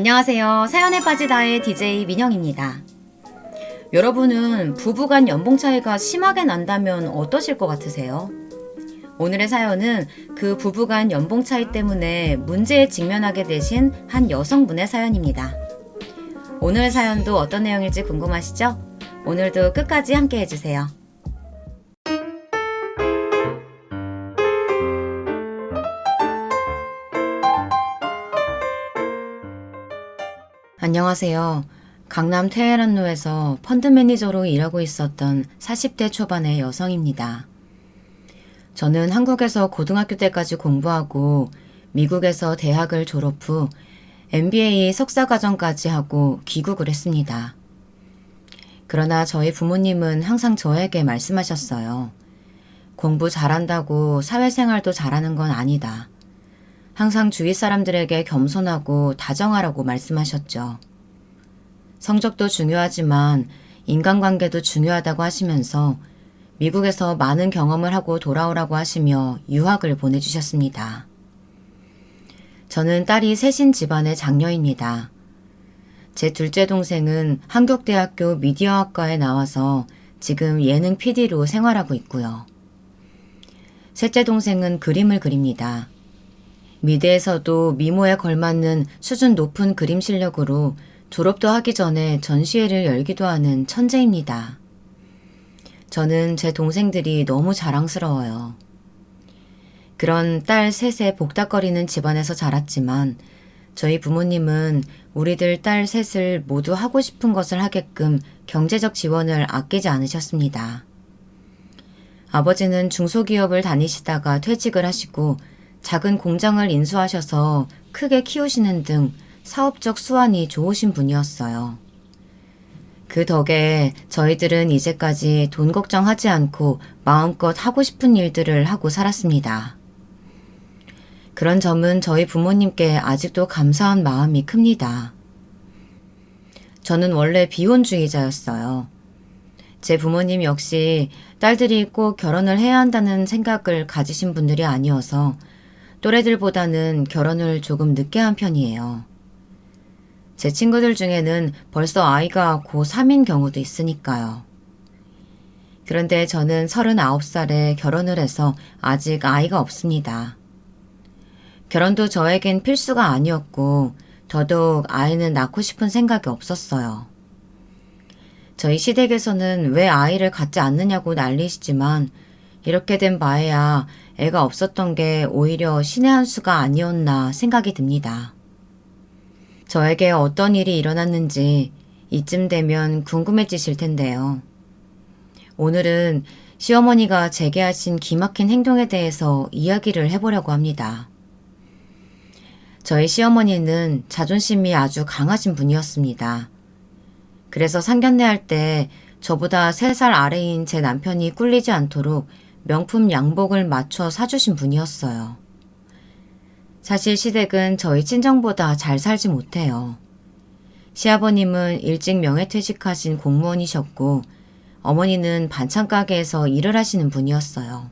안녕하세요. 사연에 빠지다의 DJ 민영입니다. 여러분은 부부간 연봉 차이가 심하게 난다면 어떠실 것 같으세요? 오늘의 사연은 그 부부간 연봉 차이 때문에 문제에 직면하게 되신 한 여성분의 사연입니다. 오늘의 사연도 어떤 내용일지 궁금하시죠? 오늘도 끝까지 함께 해주세요. 안녕하세요. 강남 테헤란로에서 펀드 매니저로 일하고 있었던 40대 초반의 여성입니다. 저는 한국에서 고등학교 때까지 공부하고 미국에서 대학을 졸업 후 MBA 석사과정까지 하고 귀국을 했습니다. 그러나 저희 부모님은 항상 저에게 말씀하셨어요. 공부 잘한다고 사회생활도 잘하는 건 아니다. 항상 주위 사람들에게 겸손하고 다정하라고 말씀하셨죠. 성적도 중요하지만 인간관계도 중요하다고 하시면서 미국에서 많은 경험을 하고 돌아오라고 하시며 유학을 보내주셨습니다. 저는 딸이 셋인 집안의 장녀입니다. 제 둘째 동생은 한국대학교 미디어학과에 나와서 지금 예능 PD로 생활하고 있고요. 셋째 동생은 그림을 그립니다. 미대에서도 미모에 걸맞는 수준 높은 그림 실력으로 졸업도 하기 전에 전시회를 열기도 하는 천재입니다. 저는 제 동생들이 너무 자랑스러워요. 그런 딸 셋에 복닥거리는 집안에서 자랐지만 저희 부모님은 우리들 딸 셋을 모두 하고 싶은 것을 하게끔 경제적 지원을 아끼지 않으셨습니다. 아버지는 중소기업을 다니시다가 퇴직을 하시고 작은 공장을 인수하셔서 크게 키우시는 등 사업적 수완이 좋으신 분이었어요. 그 덕에 저희들은 이제까지 돈 걱정하지 않고 마음껏 하고 싶은 일들을 하고 살았습니다. 그런 점은 저희 부모님께 아직도 감사한 마음이 큽니다. 저는 원래 비혼주의자였어요. 제 부모님 역시 딸들이 꼭 결혼을 해야 한다는 생각을 가지신 분들이 아니어서 또래들보다는 결혼을 조금 늦게 한 편이에요. 제 친구들 중에는 벌써 아이가 고3인 경우도 있으니까요. 그런데 저는 39살에 결혼을 해서 아직 아이가 없습니다. 결혼도 저에겐 필수가 아니었고 더더욱 아이는 낳고 싶은 생각이 없었어요. 저희 시댁에서는 왜 아이를 갖지 않느냐고 난리시지만 이렇게 된 바에야 애가 없었던 게 오히려 신의 한 수가 아니었나 생각이 듭니다. 저에게 어떤 일이 일어났는지 이쯤 되면 궁금해지실 텐데요. 오늘은 시어머니가 제게 하신 기막힌 행동에 대해서 이야기를 해보려고 합니다. 저희 시어머니는 자존심이 아주 강하신 분이었습니다. 그래서 상견례 할 때 저보다 3살 아래인 제 남편이 꿀리지 않도록 명품 양복을 맞춰 사주신 분이었어요. 사실 시댁은 저희 친정보다 잘 살지 못해요. 시아버님은 일찍 명예퇴직하신 공무원이셨고 어머니는 반찬 가게에서 일을 하시는 분이었어요.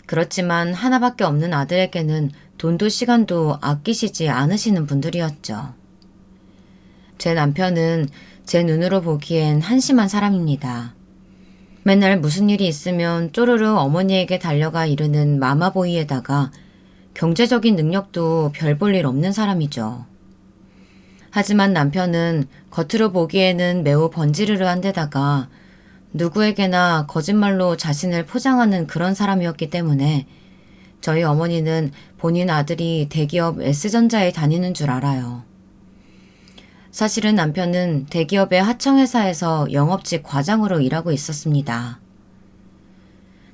그렇지만 하나밖에 없는 아들에게는 돈도 시간도 아끼시지 않으시는 분들이었죠. 제 남편은 제 눈으로 보기엔 한심한 사람입니다. 맨날 무슨 일이 있으면 쪼르르 어머니에게 달려가 이르는 마마보이에다가 경제적인 능력도 별 볼 일 없는 사람이죠. 하지만 남편은 겉으로 보기에는 매우 번지르르한 데다가 누구에게나 거짓말로 자신을 포장하는 그런 사람이었기 때문에 저희 어머니는 본인 아들이 대기업 S전자에 다니는 줄 알아요. 사실은 남편은 대기업의 하청회사에서 영업직 과장으로 일하고 있었습니다.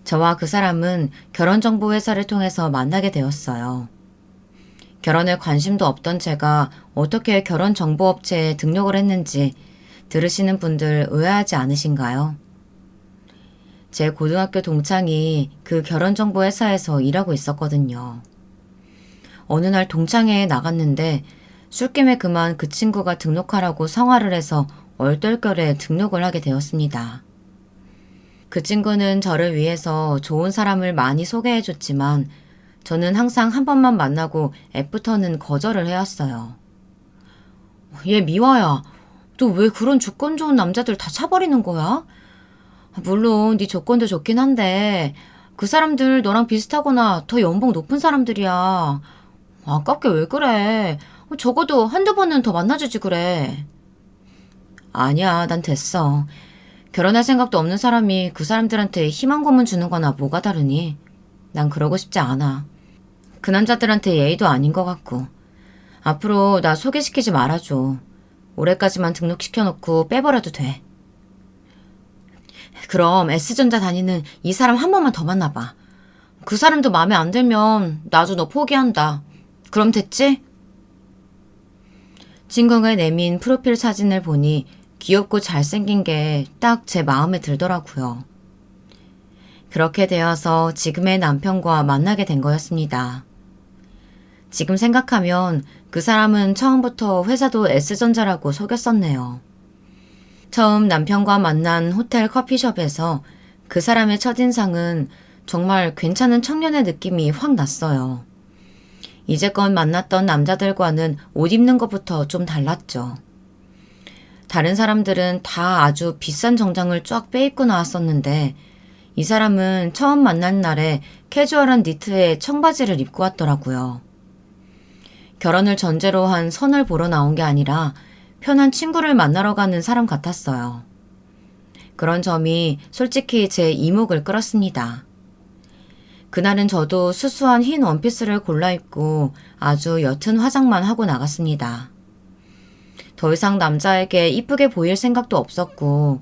저와 그 사람은 결혼정보회사를 통해서 만나게 되었어요. 결혼에 관심도 없던 제가 어떻게 결혼정보업체에 등록을 했는지 들으시는 분들 의아하지 않으신가요? 제 고등학교 동창이 그 결혼정보회사에서 일하고 있었거든요. 어느 날 동창회에 나갔는데 술김에 그만 그 친구가 등록하라고 성화를 해서 얼떨결에 등록을 하게 되었습니다. 그 친구는 저를 위해서 좋은 사람을 많이 소개해줬지만 저는 항상 한 번만 만나고 애프터는 거절을 해왔어요. 얘 미화야. 너 왜 그런 조건 좋은 남자들 다 차버리는 거야? 물론 네 조건도 좋긴 한데 그 사람들 너랑 비슷하거나 더 연봉 높은 사람들이야. 아깝게 왜 그래? 적어도 한두 번은 더 만나주지 그래. 아니야, 난 됐어. 결혼할 생각도 없는 사람이 그 사람들한테 희망 고문 주는 거나 뭐가 다르니? 난 그러고 싶지 않아. 그 남자들한테 예의도 아닌 것 같고. 앞으로 나 소개시키지 말아줘. 올해까지만 등록시켜놓고 빼버려도 돼. 그럼 S전자 다니는 이 사람 한 번만 더 만나봐. 그 사람도 마음에 안 들면 나도 너 포기한다. 그럼 됐지? 친구가 내민 프로필 사진을 보니 귀엽고 잘생긴 게 딱 제 마음에 들더라고요. 그렇게 되어서 지금의 남편과 만나게 된 거였습니다. 지금 생각하면 그 사람은 처음부터 회사도 S전자라고 속였었네요. 처음 남편과 만난 호텔 커피숍에서 그 사람의 첫인상은 정말 괜찮은 청년의 느낌이 확 났어요. 이제껏 만났던 남자들과는 옷 입는 것부터 좀 달랐죠. 다른 사람들은 다 아주 비싼 정장을 쫙 빼입고 나왔었는데 이 사람은 처음 만난 날에 캐주얼한 니트에 청바지를 입고 왔더라고요. 결혼을 전제로 한 선을 보러 나온 게 아니라 편한 친구를 만나러 가는 사람 같았어요. 그런 점이 솔직히 제 이목을 끌었습니다. 그날은 저도 수수한 흰 원피스를 골라 입고 아주 옅은 화장만 하고 나갔습니다. 더 이상 남자에게 이쁘게 보일 생각도 없었고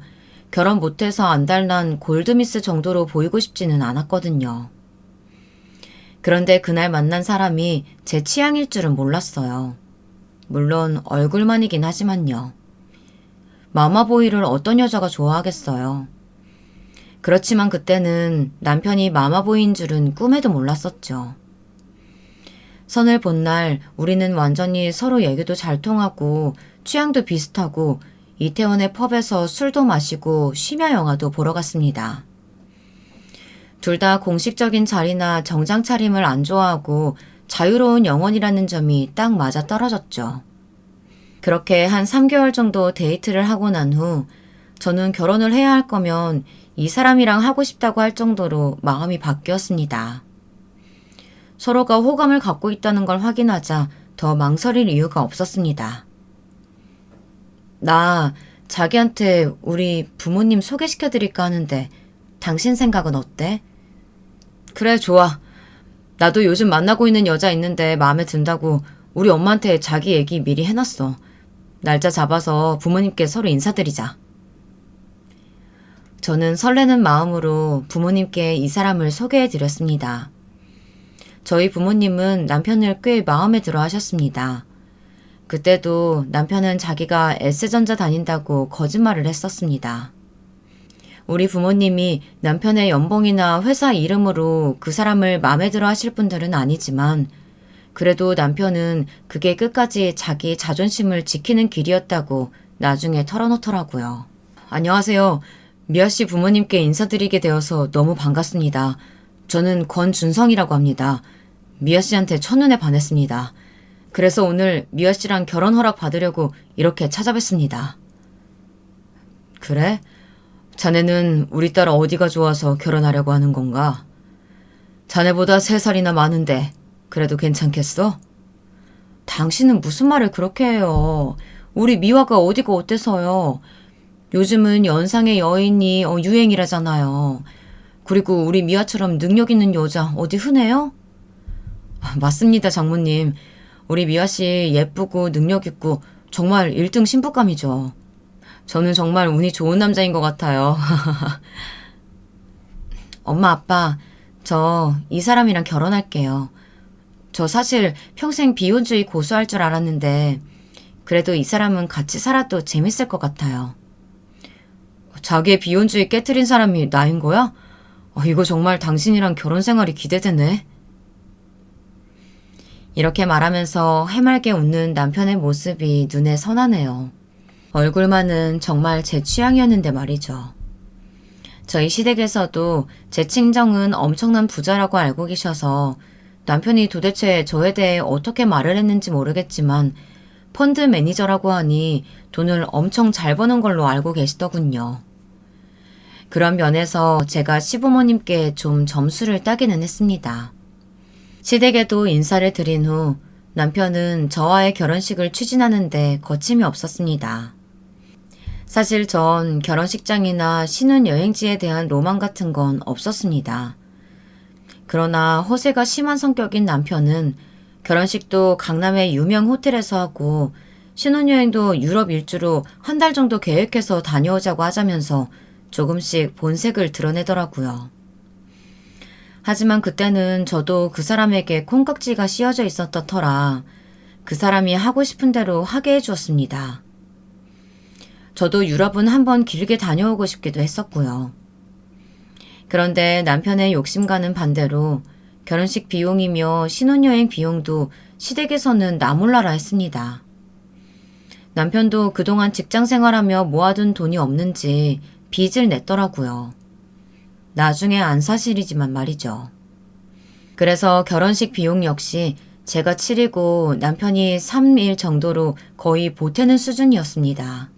결혼 못해서 안달난 골드미스 정도로 보이고 싶지는 않았거든요. 그런데 그날 만난 사람이 제 취향일 줄은 몰랐어요. 물론 얼굴만이긴 하지만요. 마마보이를 어떤 여자가 좋아하겠어요. 그렇지만 그때는 남편이 마마보이인 줄은 꿈에도 몰랐었죠. 선을 본 날 우리는 완전히 서로 얘기도 잘 통하고 취향도 비슷하고 이태원의 펍에서 술도 마시고 심야 영화도 보러 갔습니다. 둘 다 공식적인 자리나 정장 차림을 안 좋아하고 자유로운 영혼이라는 점이 딱 맞아 떨어졌죠. 그렇게 한 3개월 정도 데이트를 하고 난 후 저는 결혼을 해야 할 거면 이 사람이랑 하고 싶다고 할 정도로 마음이 바뀌었습니다. 서로가 호감을 갖고 있다는 걸 확인하자 더 망설일 이유가 없었습니다. 나 자기한테 우리 부모님 소개시켜드릴까 하는데 당신 생각은 어때? 그래, 좋아. 나도 요즘 만나고 있는 여자 있는데 마음에 든다고 우리 엄마한테 자기 얘기 미리 해놨어. 날짜 잡아서 부모님께 서로 인사드리자. 저는 설레는 마음으로 부모님께 이 사람을 소개해드렸습니다. 저희 부모님은 남편을 꽤 마음에 들어 하셨습니다. 그때도 남편은 자기가 S전자 다닌다고 거짓말을 했었습니다. 우리 부모님이 남편의 연봉이나 회사 이름으로 그 사람을 마음에 들어 하실 분들은 아니지만 그래도 남편은 그게 끝까지 자기 자존심을 지키는 길이었다고 나중에 털어놓더라고요. 안녕하세요. 미아 씨 부모님께 인사드리게 되어서 너무 반갑습니다. 저는 권준성이라고 합니다. 미아 씨한테 첫눈에 반했습니다. 그래서 오늘 미아 씨랑 결혼 허락 받으려고 이렇게 찾아뵙습니다. 그래? 자네는 우리 딸 어디가 좋아서 결혼하려고 하는 건가? 자네보다 3살이나 많은데 그래도 괜찮겠어? 당신은 무슨 말을 그렇게 해요. 우리 미화가 어디가 어때서요. 요즘은 연상의 여인이 유행이라잖아요. 그리고 우리 미화처럼 능력 있는 여자 어디 흔해요? 맞습니다, 장모님. 우리 미화 씨 예쁘고 능력 있고 정말 1등 신부감이죠. 저는 정말 운이 좋은 남자인 것 같아요. 엄마, 아빠, 저 이 사람이랑 결혼할게요. 저 사실 평생 비혼주의 고수할 줄 알았는데 그래도 이 사람은 같이 살아도 재밌을 것 같아요. 자기의 비혼주의 깨트린 사람이 나인 거야? 이거 정말 당신이랑 결혼 생활이 기대되네. 이렇게 말하면서 해맑게 웃는 남편의 모습이 눈에 선하네요. 얼굴만은 정말 제 취향이었는데 말이죠. 저희 시댁에서도 제 친정은 엄청난 부자라고 알고 계셔서 남편이 도대체 저에 대해 어떻게 말을 했는지 모르겠지만 펀드 매니저라고 하니 돈을 엄청 잘 버는 걸로 알고 계시더군요. 그런 면에서 제가 시부모님께 좀 점수를 따기는 했습니다. 시댁에도 인사를 드린 후 남편은 저와의 결혼식을 추진하는데 거침이 없었습니다. 사실 전 결혼식장이나 신혼여행지에 대한 로망 같은 건 없었습니다. 그러나 허세가 심한 성격인 남편은 결혼식도 강남의 유명 호텔에서 하고 신혼여행도 유럽 일주로 한 달 정도 계획해서 다녀오자고 하자면서 조금씩 본색을 드러내더라고요. 하지만 그때는 저도 그 사람에게 콩깍지가 씌어져 있었던 터라 그 사람이 하고 싶은 대로 하게 해주었습니다. 저도 유럽은 한번 길게 다녀오고 싶기도 했었고요. 그런데 남편의 욕심과는 반대로 결혼식 비용이며 신혼여행 비용도 시댁에서는 나 몰라라 했습니다. 남편도 그동안 직장 생활하며 모아둔 돈이 없는지 빚을 냈더라고요. 나중에 안 사실이지만 말이죠. 그래서 결혼식 비용 역시 제가 치르고 남편이 3일 정도로 거의 보태는 수준이었습니다.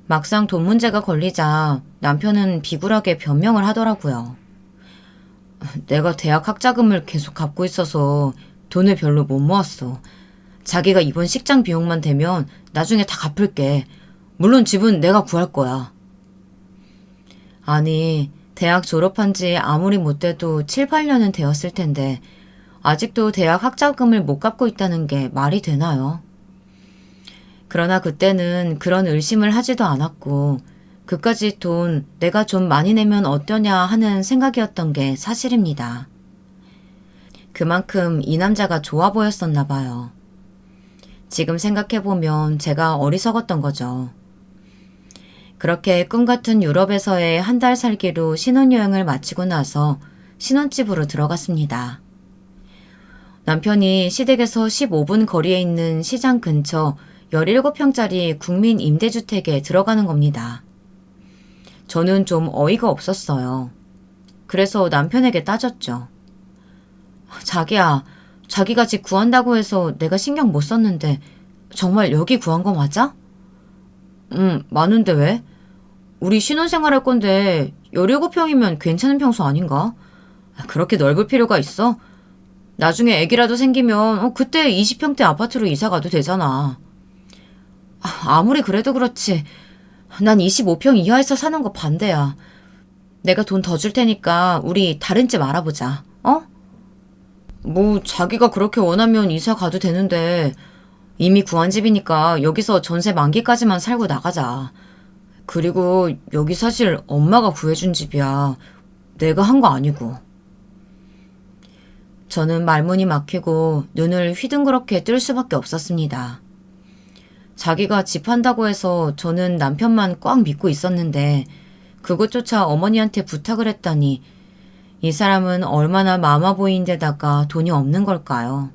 막상 돈 문제가 걸리자 남편은 비굴하게 변명을 하더라고요. 내가 대학 학자금을 계속 갚고 있어서 돈을 별로 못 모았어. 자기가 이번 식장 비용만 되면 나중에 다 갚을게. 물론 집은 내가 구할 거야. 아니, 대학 졸업한 지 아무리 못돼도 7, 8년은 되었을 텐데 아직도 대학 학자금을 못 갚고 있다는 게 말이 되나요? 그러나 그때는 그런 의심을 하지도 않았고 그까짓 돈 내가 좀 많이 내면 어떠냐 하는 생각이었던 게 사실입니다. 그만큼 이 남자가 좋아 보였었나 봐요. 지금 생각해보면 제가 어리석었던 거죠. 그렇게 꿈같은 유럽에서의 한 달 살기로 신혼여행을 마치고 나서 신혼집으로 들어갔습니다. 남편이 시댁에서 15분 거리에 있는 시장 근처 17평짜리 국민 임대주택에 들어가는 겁니다. 저는 좀 어이가 없었어요. 그래서 남편에게 따졌죠. 자기야, 자기가 집 구한다고 해서 내가 신경 못 썼는데 정말 여기 구한 거 맞아? 많은데 왜? 우리 신혼생활 할 건데 17평이면 괜찮은 평수 아닌가? 그렇게 넓을 필요가 있어? 나중에 애기라도 생기면 그때 20평대 아파트로 이사 가도 되잖아. 아무리 그래도 그렇지. 난 25평 이하에서 사는 거 반대야. 내가 돈 더 줄 테니까 우리 다른 집 알아보자. 어? 뭐 자기가 그렇게 원하면 이사 가도 되는데 이미 구한 집이니까 여기서 전세 만기까지만 살고 나가자. 그리고 여기 사실 엄마가 구해준 집이야. 내가 한 거 아니고. 저는 말문이 막히고 눈을 휘둥그렇게 뜰 수밖에 없었습니다. 자기가 집 한다고 해서 저는 남편만 꽉 믿고 있었는데 그것조차 어머니한테 부탁을 했다니 이 사람은 얼마나 마마보이인 데다가 돈이 없는 걸까요?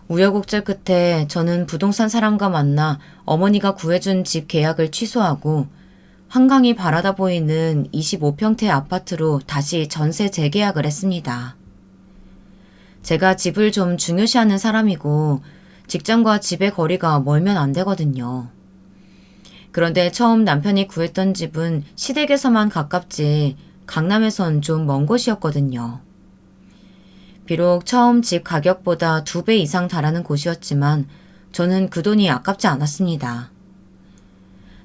우여곡절 끝에 저는 부동산 사람과 만나 어머니가 구해준 집 계약을 취소하고 한강이 바라다 보이는 25평대 아파트로 다시 전세 재계약을 했습니다. 제가 집을 좀 중요시하는 사람이고 직장과 집의 거리가 멀면 안 되거든요. 그런데 처음 남편이 구했던 집은 시댁에서만 가깝지 강남에선 좀 먼 곳이었거든요. 비록 처음 집 가격보다 2배 이상 달하는 곳이었지만 저는 그 돈이 아깝지 않았습니다.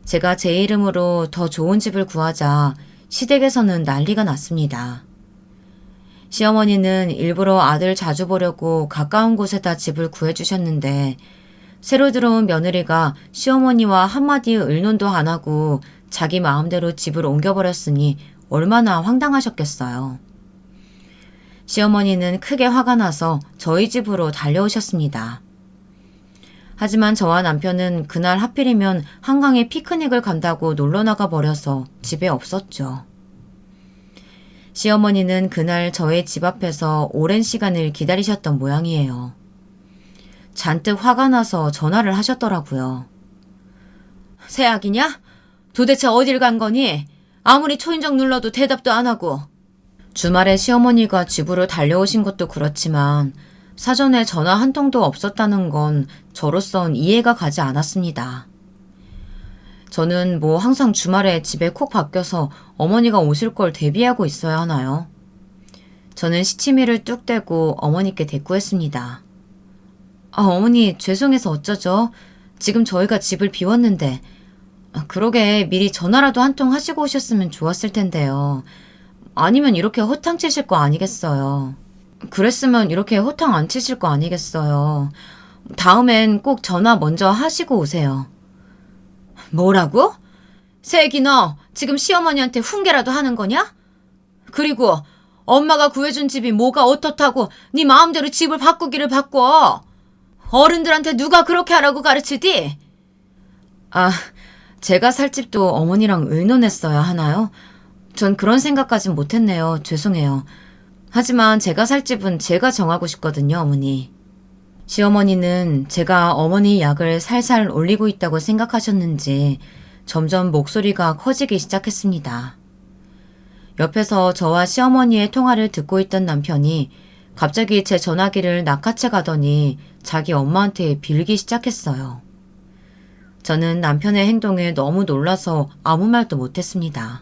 제가 제 이름으로 더 좋은 집을 구하자 시댁에서는 난리가 났습니다. 시어머니는 일부러 아들 자주 보려고 가까운 곳에다 집을 구해주셨는데 새로 들어온 며느리가 시어머니와 한마디 의논도 안 하고 자기 마음대로 집을 옮겨버렸으니 얼마나 황당하셨겠어요. 시어머니는 크게 화가 나서 저희 집으로 달려오셨습니다. 하지만 저와 남편은 그날 하필이면 한강에 피크닉을 간다고 놀러나가 버려서 집에 없었죠. 시어머니는 그날 저의 집 앞에서 오랜 시간을 기다리셨던 모양이에요. 잔뜩 화가 나서 전화를 하셨더라고요. 새아기냐? 도대체 어딜 간 거니? 아무리 초인종 눌러도 대답도 안 하고. 주말에 시어머니가 집으로 달려오신 것도 그렇지만 사전에 전화 한 통도 없었다는 건 저로선 이해가 가지 않았습니다. 저는 뭐 항상 주말에 집에 콕 박혀서 어머니가 오실 걸 대비하고 있어야 하나요? 저는 시치미를 뚝 떼고 어머니께 대꾸했습니다. 어머니 죄송해서 어쩌죠? 지금 저희가 집을 비웠는데. 그러게 미리 전화라도 한 통 하시고 오셨으면 좋았을 텐데요. 아니면 이렇게 허탕 치실 거 아니겠어요. 그랬으면 이렇게 허탕 안 치실 거 아니겠어요. 다음엔 꼭 전화 먼저 하시고 오세요. 뭐라고? 새애기 너 지금 시어머니한테 훈계라도 하는 거냐? 그리고 엄마가 구해준 집이 뭐가 어떻다고 네 마음대로 집을 바꾸기를 바꿔. 어른들한테 누가 그렇게 하라고 가르치디? 제가 살 집도 어머니랑 의논했어야 하나요? 전 그런 생각까진 못했네요. 죄송해요. 하지만 제가 살 집은 제가 정하고 싶거든요, 어머니. 시어머니는 제가 어머니 약을 살살 올리고 있다고 생각하셨는지 점점 목소리가 커지기 시작했습니다. 옆에서 저와 시어머니의 통화를 듣고 있던 남편이 갑자기 제 전화기를 낚아채 가더니 자기 엄마한테 빌기 시작했어요. 저는 남편의 행동에 너무 놀라서 아무 말도 못했습니다.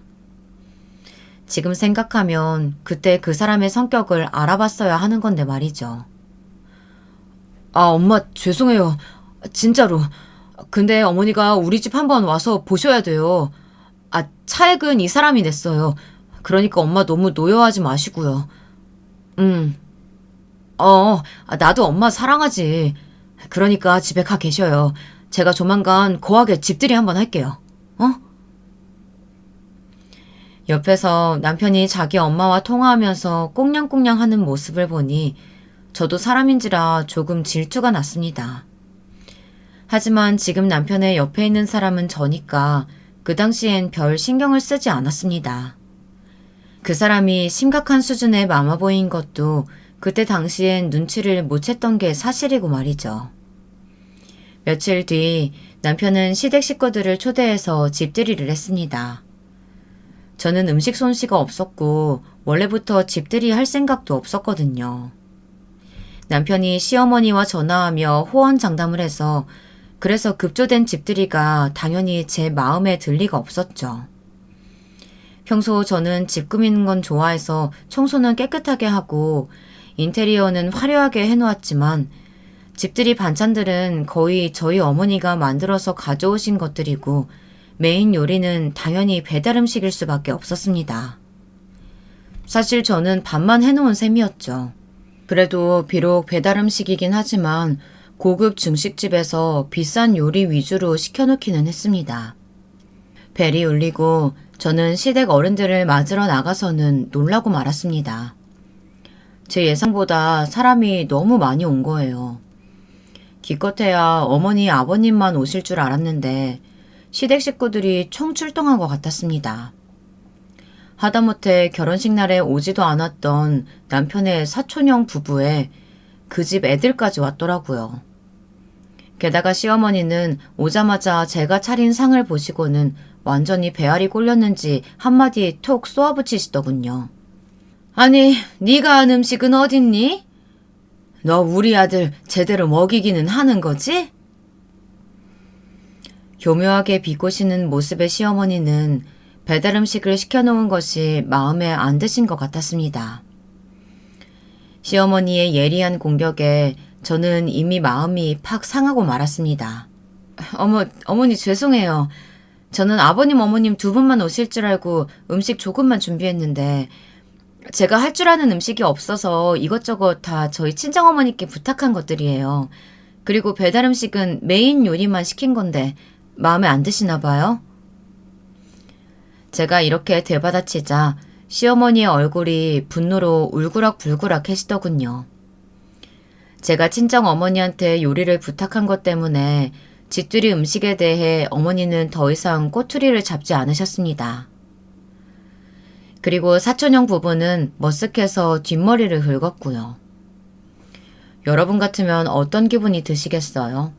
지금 생각하면 그때 그 사람의 성격을 알아봤어야 하는 건데 말이죠. 엄마 죄송해요. 진짜로. 근데 어머니가 우리 집 한번 와서 보셔야 돼요. 차액은 이 사람이 냈어요. 그러니까 엄마 너무 노여워하지 마시고요. 나도 엄마 사랑하지. 그러니까 집에 가 계셔요. 제가 조만간 거하게 집들이 한번 할게요. 옆에서 남편이 자기 엄마와 통화하면서 꽁냥꽁냥 하는 모습을 보니 저도 사람인지라 조금 질투가 났습니다. 하지만 지금 남편의 옆에 있는 사람은 저니까 그 당시엔 별 신경을 쓰지 않았습니다. 그 사람이 심각한 수준의 마마보이인 것도 그때 당시엔 눈치를 못 챘던 게 사실이고 말이죠. 며칠 뒤 남편은 시댁 식구들을 초대해서 집들이를 했습니다. 저는 음식 솜씨가 없었고 원래부터 집들이 할 생각도 없었거든요. 남편이 시어머니와 전화하며 호언장담을 해서 그래서 급조된 집들이가 당연히 제 마음에 들 리가 없었죠. 평소 저는 집 꾸미는 건 좋아해서 청소는 깨끗하게 하고 인테리어는 화려하게 해놓았지만 집들이 반찬들은 거의 저희 어머니가 만들어서 가져오신 것들이고 메인 요리는 당연히 배달 음식일 수밖에 없었습니다. 사실 저는 밥만 해놓은 셈이었죠. 그래도 비록 배달 음식이긴 하지만 고급 중식집에서 비싼 요리 위주로 시켜놓기는 했습니다. 벨이 울리고 저는 시댁 어른들을 맞으러 나가서는 놀라고 말았습니다. 제 예상보다 사람이 너무 많이 온 거예요. 기껏해야 어머니 아버님만 오실 줄 알았는데 시댁 식구들이 총 출동한 것 같았습니다. 하다못해 결혼식 날에 오지도 않았던 남편의 사촌형 부부에 그 집 애들까지 왔더라고요. 게다가 시어머니는 오자마자 제가 차린 상을 보시고는 완전히 배알이 꼴렸는지 한마디 톡 쏘아붙이시더군요. 아니, 네가 한 음식은 어딨니? 너 우리 아들 제대로 먹이기는 하는 거지? 교묘하게 비꼬시는 모습의 시어머니는 배달 음식을 시켜놓은 것이 마음에 안 드신 것 같았습니다. 시어머니의 예리한 공격에 저는 이미 마음이 팍 상하고 말았습니다. 어머니 죄송해요. 저는 아버님 어머님 두 분만 오실 줄 알고 음식 조금만 준비했는데 제가 할 줄 아는 음식이 없어서 이것저것 다 저희 친정어머니께 부탁한 것들이에요. 그리고 배달 음식은 메인 요리만 시킨 건데 마음에 안 드시나 봐요? 제가 이렇게 되받아치자 시어머니의 얼굴이 분노로 울그락불그락해지더군요. 제가 친정어머니한테 요리를 부탁한 것 때문에 집들이 음식에 대해 어머니는 더 이상 꼬투리를 잡지 않으셨습니다. 그리고 사촌형 부부는 머쓱해서 뒷머리를 긁었고요. 여러분 같으면 어떤 기분이 드시겠어요?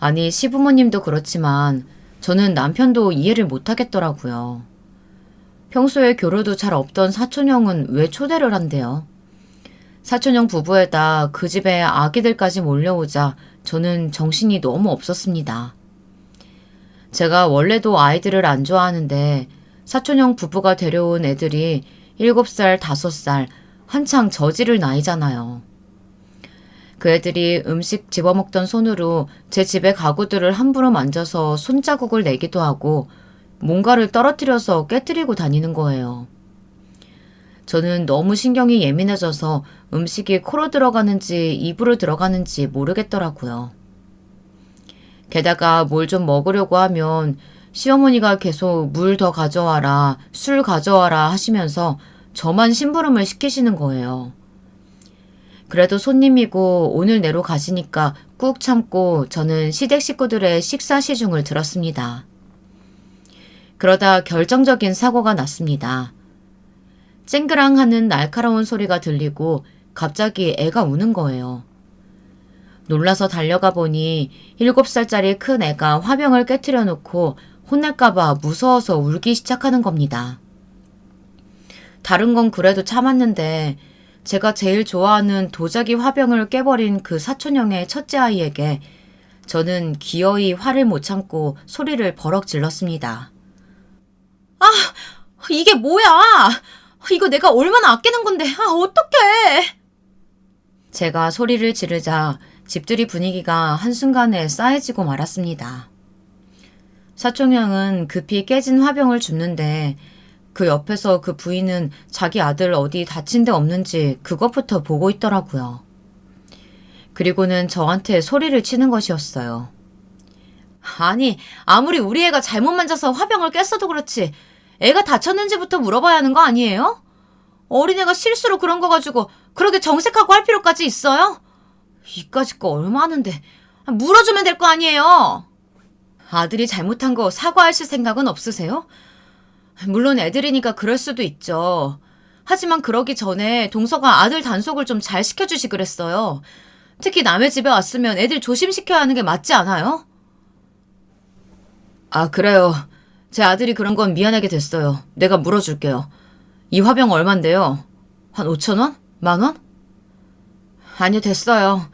아니, 시부모님도 그렇지만 저는 남편도 이해를 못하겠더라고요. 평소에 교류도 잘 없던 사촌형은 왜 초대를 한대요? 사촌형 부부에다 그 집에 아기들까지 몰려오자 저는 정신이 너무 없었습니다. 제가 원래도 아이들을 안 좋아하는데 사촌형 부부가 데려온 애들이 7살, 5살, 한창 저지를 나이잖아요. 그 애들이 음식 집어먹던 손으로 제 집의 가구들을 함부로 만져서 손자국을 내기도 하고 뭔가를 떨어뜨려서 깨뜨리고 다니는 거예요. 저는 너무 신경이 예민해져서 음식이 코로 들어가는지 입으로 들어가는지 모르겠더라고요. 게다가 뭘 좀 먹으려고 하면 시어머니가 계속 물 더 가져와라, 술 가져와라 하시면서 저만 심부름을 시키시는 거예요. 그래도 손님이고 오늘 내로 가시니까 꾹 참고 저는 시댁 식구들의 식사 시중을 들었습니다. 그러다 결정적인 사고가 났습니다. 쨍그랑 하는 날카로운 소리가 들리고 갑자기 애가 우는 거예요. 놀라서 달려가 보니 7살짜리 큰 애가 화병을 깨트려 놓고 혼날까봐 무서워서 울기 시작하는 겁니다. 다른 건 그래도 참았는데 제가 제일 좋아하는 도자기 화병을 깨버린 그 사촌형의 첫째 아이에게 저는 기어이 화를 못 참고 소리를 버럭 질렀습니다. 아, 이게 뭐야? 이거 내가 얼마나 아끼는 건데, 어떡해! 제가 소리를 지르자 집들이 분위기가 한순간에 싸해지고 말았습니다. 사촌형은 급히 깨진 화병을 줍는데 그 옆에서 그 부인은 자기 아들 어디 다친 데 없는지 그것부터 보고 있더라고요. 그리고는 저한테 소리를 치는 것이었어요. 아니, 아무리 우리 애가 잘못 만져서 화병을 깼어도 그렇지 애가 다쳤는지부터 물어봐야 하는 거 아니에요? 어린애가 실수로 그런 거 가지고 그렇게 정색하고 할 필요까지 있어요? 이까짓 거 얼마 하는데 물어주면 될 거 아니에요? 아들이 잘못한 거 사과하실 생각은 없으세요? 물론 애들이니까 그럴 수도 있죠. 하지만 그러기 전에 동서가 아들 단속을 좀 잘 시켜주시 그랬어요. 특히 남의 집에 왔으면 애들 조심시켜야 하는 게 맞지 않아요? 아, 그래요. 제 아들이 그런 건 미안하게 됐어요. 내가 물어줄게요. 이 화병 얼만데요? 한 5,000원? 10,000원? 아니요, 됐어요.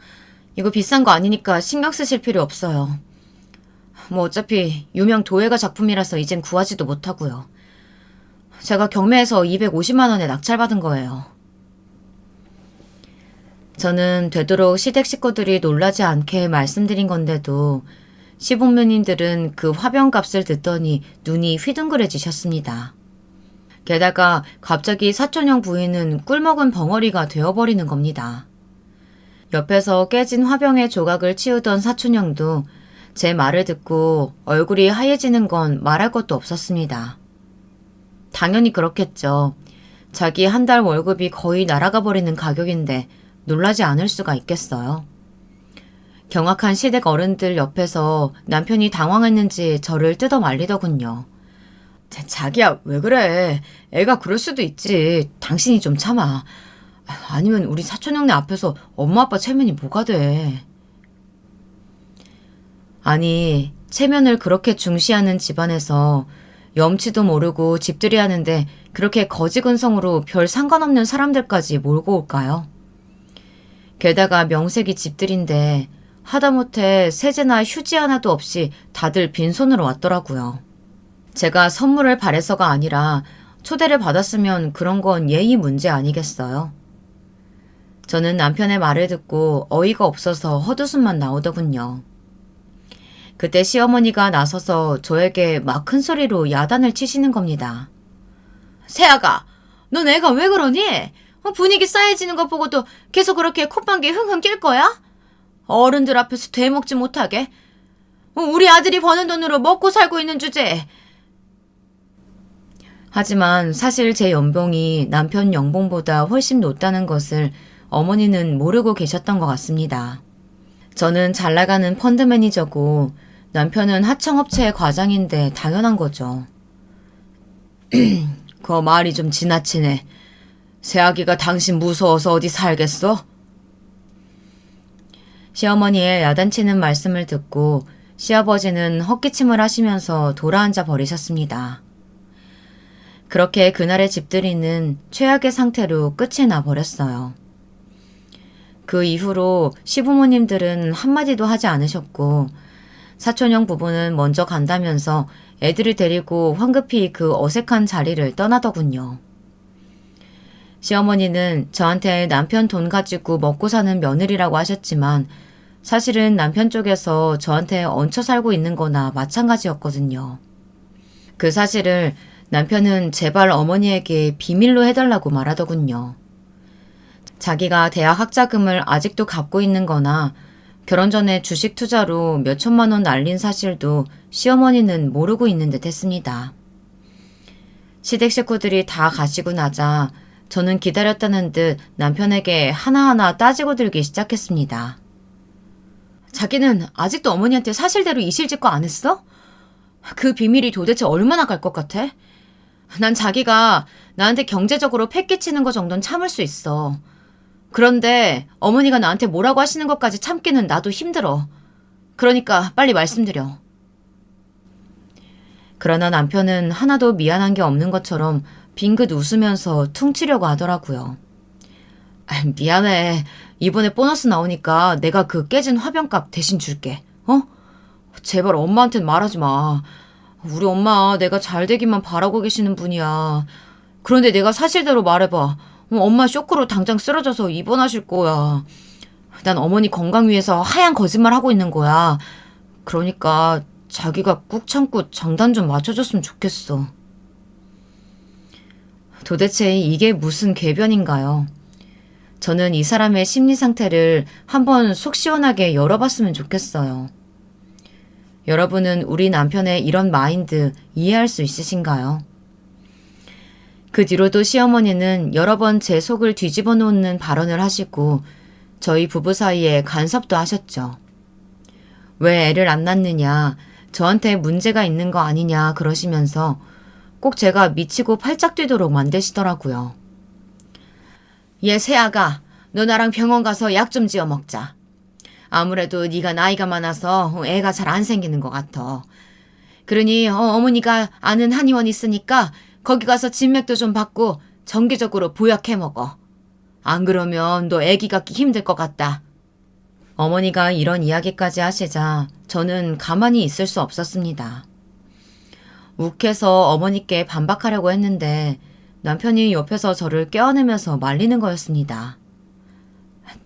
이거 비싼 거 아니니까 신경 쓰실 필요 없어요. 뭐 어차피 유명 도예가 작품이라서 이젠 구하지도 못하고요. 제가 경매에서 250만 원에 낙찰받은 거예요. 저는 되도록 시댁 식구들이 놀라지 않게 말씀드린 건데도 시부모님들은 그 화병 값을 듣더니 눈이 휘둥그레지셨습니다. 게다가 갑자기 사촌형 부인은 꿀먹은 벙어리가 되어버리는 겁니다. 옆에서 깨진 화병의 조각을 치우던 사촌형도 제 말을 듣고 얼굴이 하얘지는 건 말할 것도 없었습니다. 당연히 그렇겠죠. 자기 한 달 월급이 거의 날아가 버리는 가격인데 놀라지 않을 수가 있겠어요. 경악한 시댁 어른들 옆에서 남편이 당황했는지 저를 뜯어 말리더군요. 자기야, 왜 그래? 애가 그럴 수도 있지. 당신이 좀 참아. 아니면 우리 사촌형네 앞에서 엄마 아빠 체면이 뭐가 돼? 아니, 체면을 그렇게 중시하는 집안에서 염치도 모르고 집들이 하는데 그렇게 거지근성으로 별 상관없는 사람들까지 몰고 올까요? 게다가 명색이 집들인데 하다못해 세제나 휴지 하나도 없이 다들 빈손으로 왔더라고요. 제가 선물을 바래서가 아니라 초대를 받았으면 그런 건 예의 문제 아니겠어요? 저는 남편의 말을 듣고 어이가 없어서 헛웃음만 나오더군요. 그때 시어머니가 나서서 저에게 막 큰 소리로 야단을 치시는 겁니다. 새아가, 넌 애가 왜 그러니? 분위기 싸해지는 거 보고도 계속 그렇게 콧방귀 흥흥 낄 거야? 어른들 앞에서 되먹지 못하게. 우리 아들이 버는 돈으로 먹고 살고 있는 주제에. 하지만 사실 제 연봉이 남편 연봉보다 훨씬 높다는 것을 어머니는 모르고 계셨던 것 같습니다. 저는 잘 나가는 펀드 매니저고 남편은 하청업체의 과장인데 당연한 거죠. 그 말이 좀 지나치네. 새아기가 당신 무서워서 어디 살겠어? 시어머니의 야단치는 말씀을 듣고 시아버지는 헛기침을 하시면서 돌아앉아 버리셨습니다. 그렇게 그날의 집들이는 최악의 상태로 끝이 나버렸어요. 그 이후로 시부모님들은 한마디도 하지 않으셨고 사촌형 부부는 먼저 간다면서 애들을 데리고 황급히 그 어색한 자리를 떠나더군요. 시어머니는 저한테 남편 돈 가지고 먹고 사는 며느리라고 하셨지만 사실은 남편 쪽에서 저한테 얹혀 살고 있는 거나 마찬가지였거든요. 그 사실을 남편은 제발 어머니에게 비밀로 해달라고 말하더군요. 자기가 대학 학자금을 아직도 갖고 있는 거나 결혼 전에 주식 투자로 몇 천만 원 날린 사실도 시어머니는 모르고 있는 듯 했습니다. 시댁 식구들이 다 가시고 나자 저는 기다렸다는 듯 남편에게 하나하나 따지고 들기 시작했습니다. 자기는 아직도 어머니한테 사실대로 이실직고 안 했어? 그 비밀이 도대체 얼마나 갈 것 같아? 난 자기가 나한테 경제적으로 패 끼치는 거 정도는 참을 수 있어. 그런데 어머니가 나한테 뭐라고 하시는 것까지 참기는 나도 힘들어. 그러니까 빨리 말씀드려. 그러나 남편은 하나도 미안한 게 없는 것처럼 빙긋 웃으면서 퉁치려고 하더라고요. 미안해. 이번에 보너스 나오니까 내가 그 깨진 화병값 대신 줄게. 제발 엄마한텐 말하지 마. 우리 엄마 내가 잘 되기만 바라고 계시는 분이야. 그런데 내가 사실대로 말해봐. 엄마 쇼크로 당장 쓰러져서 입원하실 거야. 난 어머니 건강 위해서 하얀 거짓말 하고 있는 거야. 그러니까 자기가 꾹 참고 장단 좀 맞춰줬으면 좋겠어. 도대체 이게 무슨 궤변인가요? 저는 이 사람의 심리 상태를 한번 속 시원하게 열어봤으면 좋겠어요. 여러분은 우리 남편의 이런 마인드 이해할 수 있으신가요? 그 뒤로도 시어머니는 여러 번 제 속을 뒤집어 놓는 발언을 하시고 저희 부부 사이에 간섭도 하셨죠. 왜 애를 안 낳느냐, 저한테 문제가 있는 거 아니냐 그러시면서 꼭 제가 미치고 팔짝 뛰도록 만드시더라고요. 얘 새아가, 너 나랑 병원 가서 약 좀 지어 먹자. 아무래도 네가 나이가 많아서 애가 잘 안 생기는 것 같아. 그러니 어머니가 아는 한의원 있으니까 거기 가서 진맥도 좀 받고 정기적으로 보약해 먹어. 안 그러면 너 애기 갖기 힘들 것 같다. 어머니가 이런 이야기까지 하시자 저는 가만히 있을 수 없었습니다. 욱해서 어머니께 반박하려고 했는데 남편이 옆에서 저를 껴안으면서 말리는 거였습니다.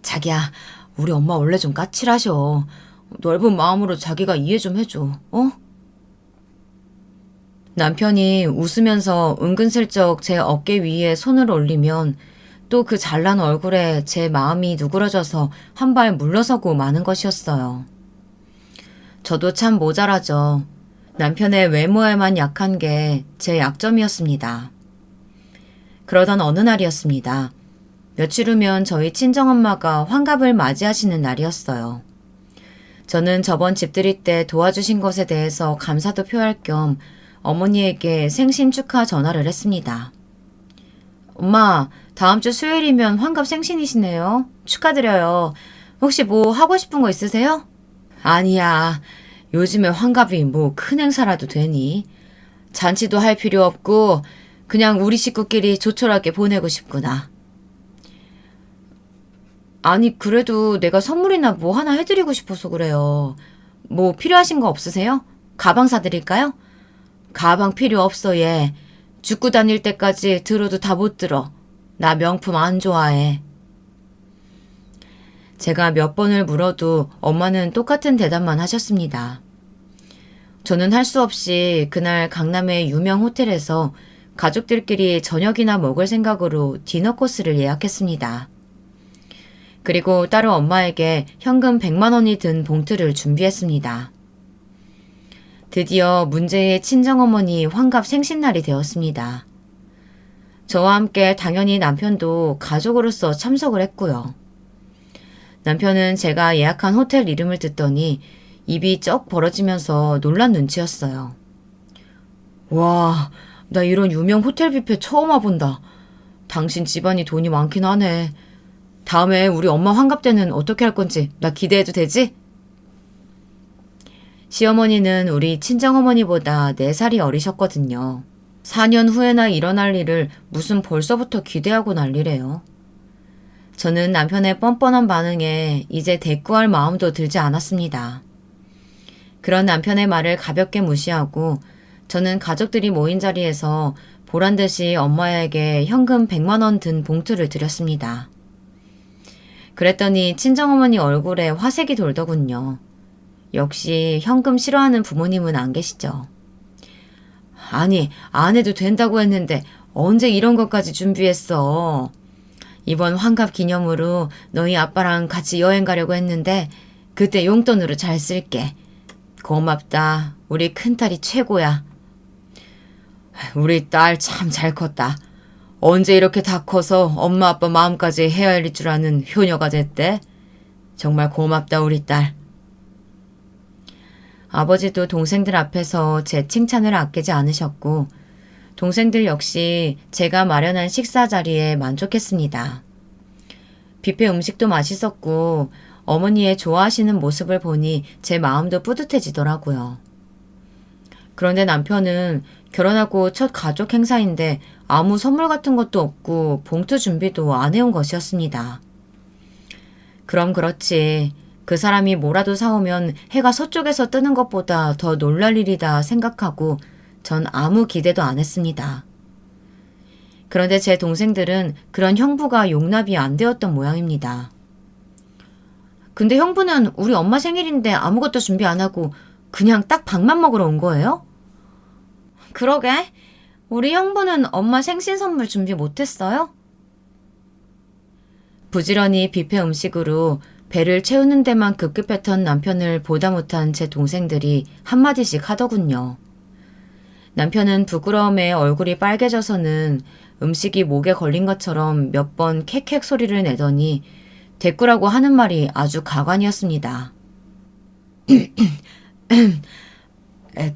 자기야, 우리 엄마 원래 좀 까칠하셔. 넓은 마음으로 자기가 이해 좀 해줘. 남편이 웃으면서 은근슬쩍 제 어깨 위에 손을 올리면 또 그 잘난 얼굴에 제 마음이 누그러져서 한 발 물러서고 마는 것이었어요. 저도 참 모자라죠. 남편의 외모에만 약한 게 제 약점이었습니다. 그러던 어느 날이었습니다. 며칠 후면 저희 친정엄마가 환갑을 맞이하시는 날이었어요. 저는 저번 집들이 때 도와주신 것에 대해서 감사도 표할 겸 어머니에게 생신 축하 전화를 했습니다. 엄마, 다음 주 수요일이면 환갑 생신이시네요. 축하드려요. 혹시 뭐 하고 싶은 거 있으세요? 아니야. 요즘에 환갑이 뭐 큰 행사라도 되니? 잔치도 할 필요 없고 그냥 우리 식구끼리 조촐하게 보내고 싶구나. 아니, 그래도 내가 선물이나 뭐 하나 해드리고 싶어서 그래요. 뭐 필요하신 거 없으세요? 가방 사드릴까요? 가방 필요 없어, 얘. 죽고 다닐 때까지 들어도 다 못 들어. 나 명품 안 좋아해. 제가 몇 번을 물어도 엄마는 똑같은 대답만 하셨습니다. 저는 할 수 없이 그날 강남의 유명 호텔에서 가족들끼리 저녁이나 먹을 생각으로 디너 코스를 예약했습니다. 그리고 따로 엄마에게 현금 100만 원이 든 봉투를 준비했습니다. 드디어 문제의 친정어머니 환갑 생신날이 되었습니다. 저와 함께 당연히 남편도 가족으로서 참석을 했고요. 남편은 제가 예약한 호텔 이름을 듣더니 입이 쩍 벌어지면서 놀란 눈치였어요. 와, 나 이런 유명 호텔 뷔페 처음 와본다. 당신 집안이 돈이 많긴 하네. 다음에 우리 엄마 환갑 때는 어떻게 할 건지 나 기대해도 되지? 시어머니는 우리 친정어머니보다 4살이 어리셨거든요. 4년 후에나 일어날 일을 무슨 벌써부터 기대하고 난리래요. 저는 남편의 뻔뻔한 반응에 이제 대꾸할 마음도 들지 않았습니다. 그런 남편의 말을 가볍게 무시하고 저는 가족들이 모인 자리에서 보란 듯이 엄마에게 현금 100만 원 든 봉투를 드렸습니다. 그랬더니 친정어머니 얼굴에 화색이 돌더군요. 역시 현금 싫어하는 부모님은 안 계시죠. 아니, 안 해도 된다고 했는데 언제 이런 것까지 준비했어. 이번 환갑 기념으로 너희 아빠랑 같이 여행 가려고 했는데 그때 용돈으로 잘 쓸게. 고맙다. 우리 큰딸이 최고야. 우리 딸 참 잘 컸다. 언제 이렇게 다 커서 엄마 아빠 마음까지 헤아릴 줄 아는 효녀가 됐대? 정말 고맙다 우리 딸. 아버지도 동생들 앞에서 제 칭찬을 아끼지 않으셨고 동생들 역시 제가 마련한 식사 자리에 만족했습니다. 뷔페 음식도 맛있었고 어머니의 좋아하시는 모습을 보니 제 마음도 뿌듯해지더라고요. 그런데 남편은 결혼하고 첫 가족 행사인데 아무 선물 같은 것도 없고 봉투 준비도 안 해온 것이었습니다. 그럼 그렇지. 그 사람이 뭐라도 사오면 해가 서쪽에서 뜨는 것보다 더 놀랄 일이다 생각하고 전 아무 기대도 안 했습니다. 그런데 제 동생들은 그런 형부가 용납이 안 되었던 모양입니다. 근데 형부는 우리 엄마 생일인데 아무것도 준비 안 하고 그냥 딱 밥만 먹으러 온 거예요? 그러게. 우리 형부는 엄마 생신 선물 준비 못했어요? 부지런히 뷔페 음식으로 배를 채우는 데만 급급했던 남편을 보다 못한 제 동생들이 한마디씩 하더군요. 남편은 부끄러움에 얼굴이 빨개져서는 음식이 목에 걸린 것처럼 몇 번 캑캑 소리를 내더니 대꾸라고 하는 말이 아주 가관이었습니다.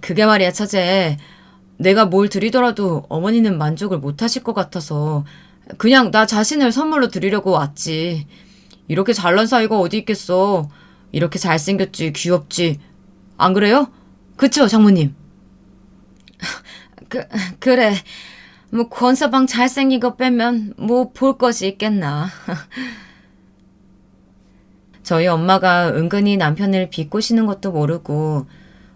그게 말이야, 처제. 내가 뭘 드리더라도 어머니는 만족을 못하실 것 같아서 그냥 나 자신을 선물로 드리려고 왔지. 이렇게 잘난 사이가 어디 있겠어. 이렇게 잘생겼지, 귀엽지. 안 그래요? 그쵸, 장모님? 그래. 뭐 권서방 잘생긴 거 빼면 뭐 볼 것이 있겠나. 저희 엄마가 은근히 남편을 비꼬시는 것도 모르고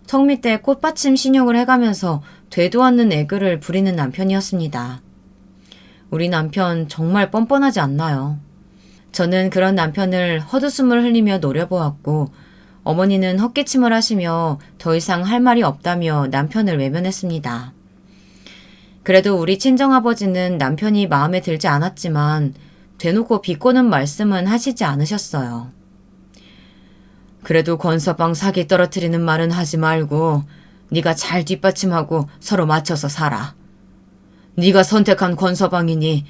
턱 밑에 꽃받침 신용을 해가면서 되도 않는 애교를 부리는 남편이었습니다. 우리 남편 정말 뻔뻔하지 않나요? 저는 그런 남편을 헛웃음을 흘리며 노려보았고 어머니는 헛기침을 하시며 더 이상 할 말이 없다며 남편을 외면했습니다. 그래도 우리 친정아버지는 남편이 마음에 들지 않았지만 대놓고 비꼬는 말씀은 하시지 않으셨어요. 그래도 권서방 사기 떨어뜨리는 말은 하지 말고 네가 잘 뒷받침하고 서로 맞춰서 살아. 네가 선택한 권서방이니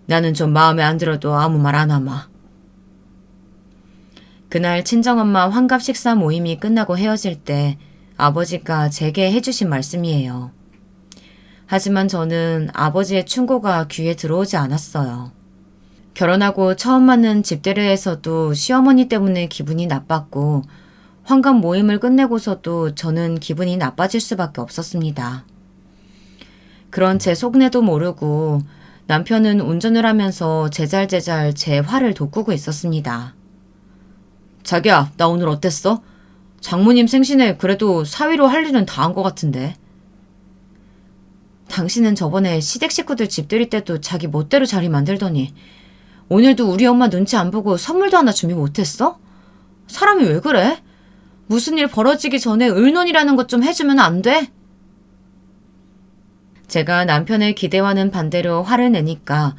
나는 좀 마음에 안 들어도 아무 말 안 하마. 그날 친정엄마 환갑 식사 모임이 끝나고 헤어질 때 아버지가 제게 해주신 말씀이에요. 하지만 저는 아버지의 충고가 귀에 들어오지 않았어요. 결혼하고 처음 맞는 집들이에서도 시어머니 때문에 기분이 나빴고 환갑 모임을 끝내고서도 저는 기분이 나빠질 수밖에 없었습니다. 그런 제 속내도 모르고 남편은 운전을 하면서 제잘제잘 제 화를 돋구고 있었습니다. 자기야, 나 오늘 어땠어? 장모님 생신에 그래도 사위로 할 일은 다 한 것 같은데. 당신은 저번에 시댁 식구들 집들이 때도 자기 멋대로 자리 만들더니 오늘도 우리 엄마 눈치 안 보고 선물도 하나 준비 못했어? 사람이 왜 그래? 무슨 일 벌어지기 전에 의논이라는 것 좀 해주면 안 돼? 제가 남편의 기대와는 반대로 화를 내니까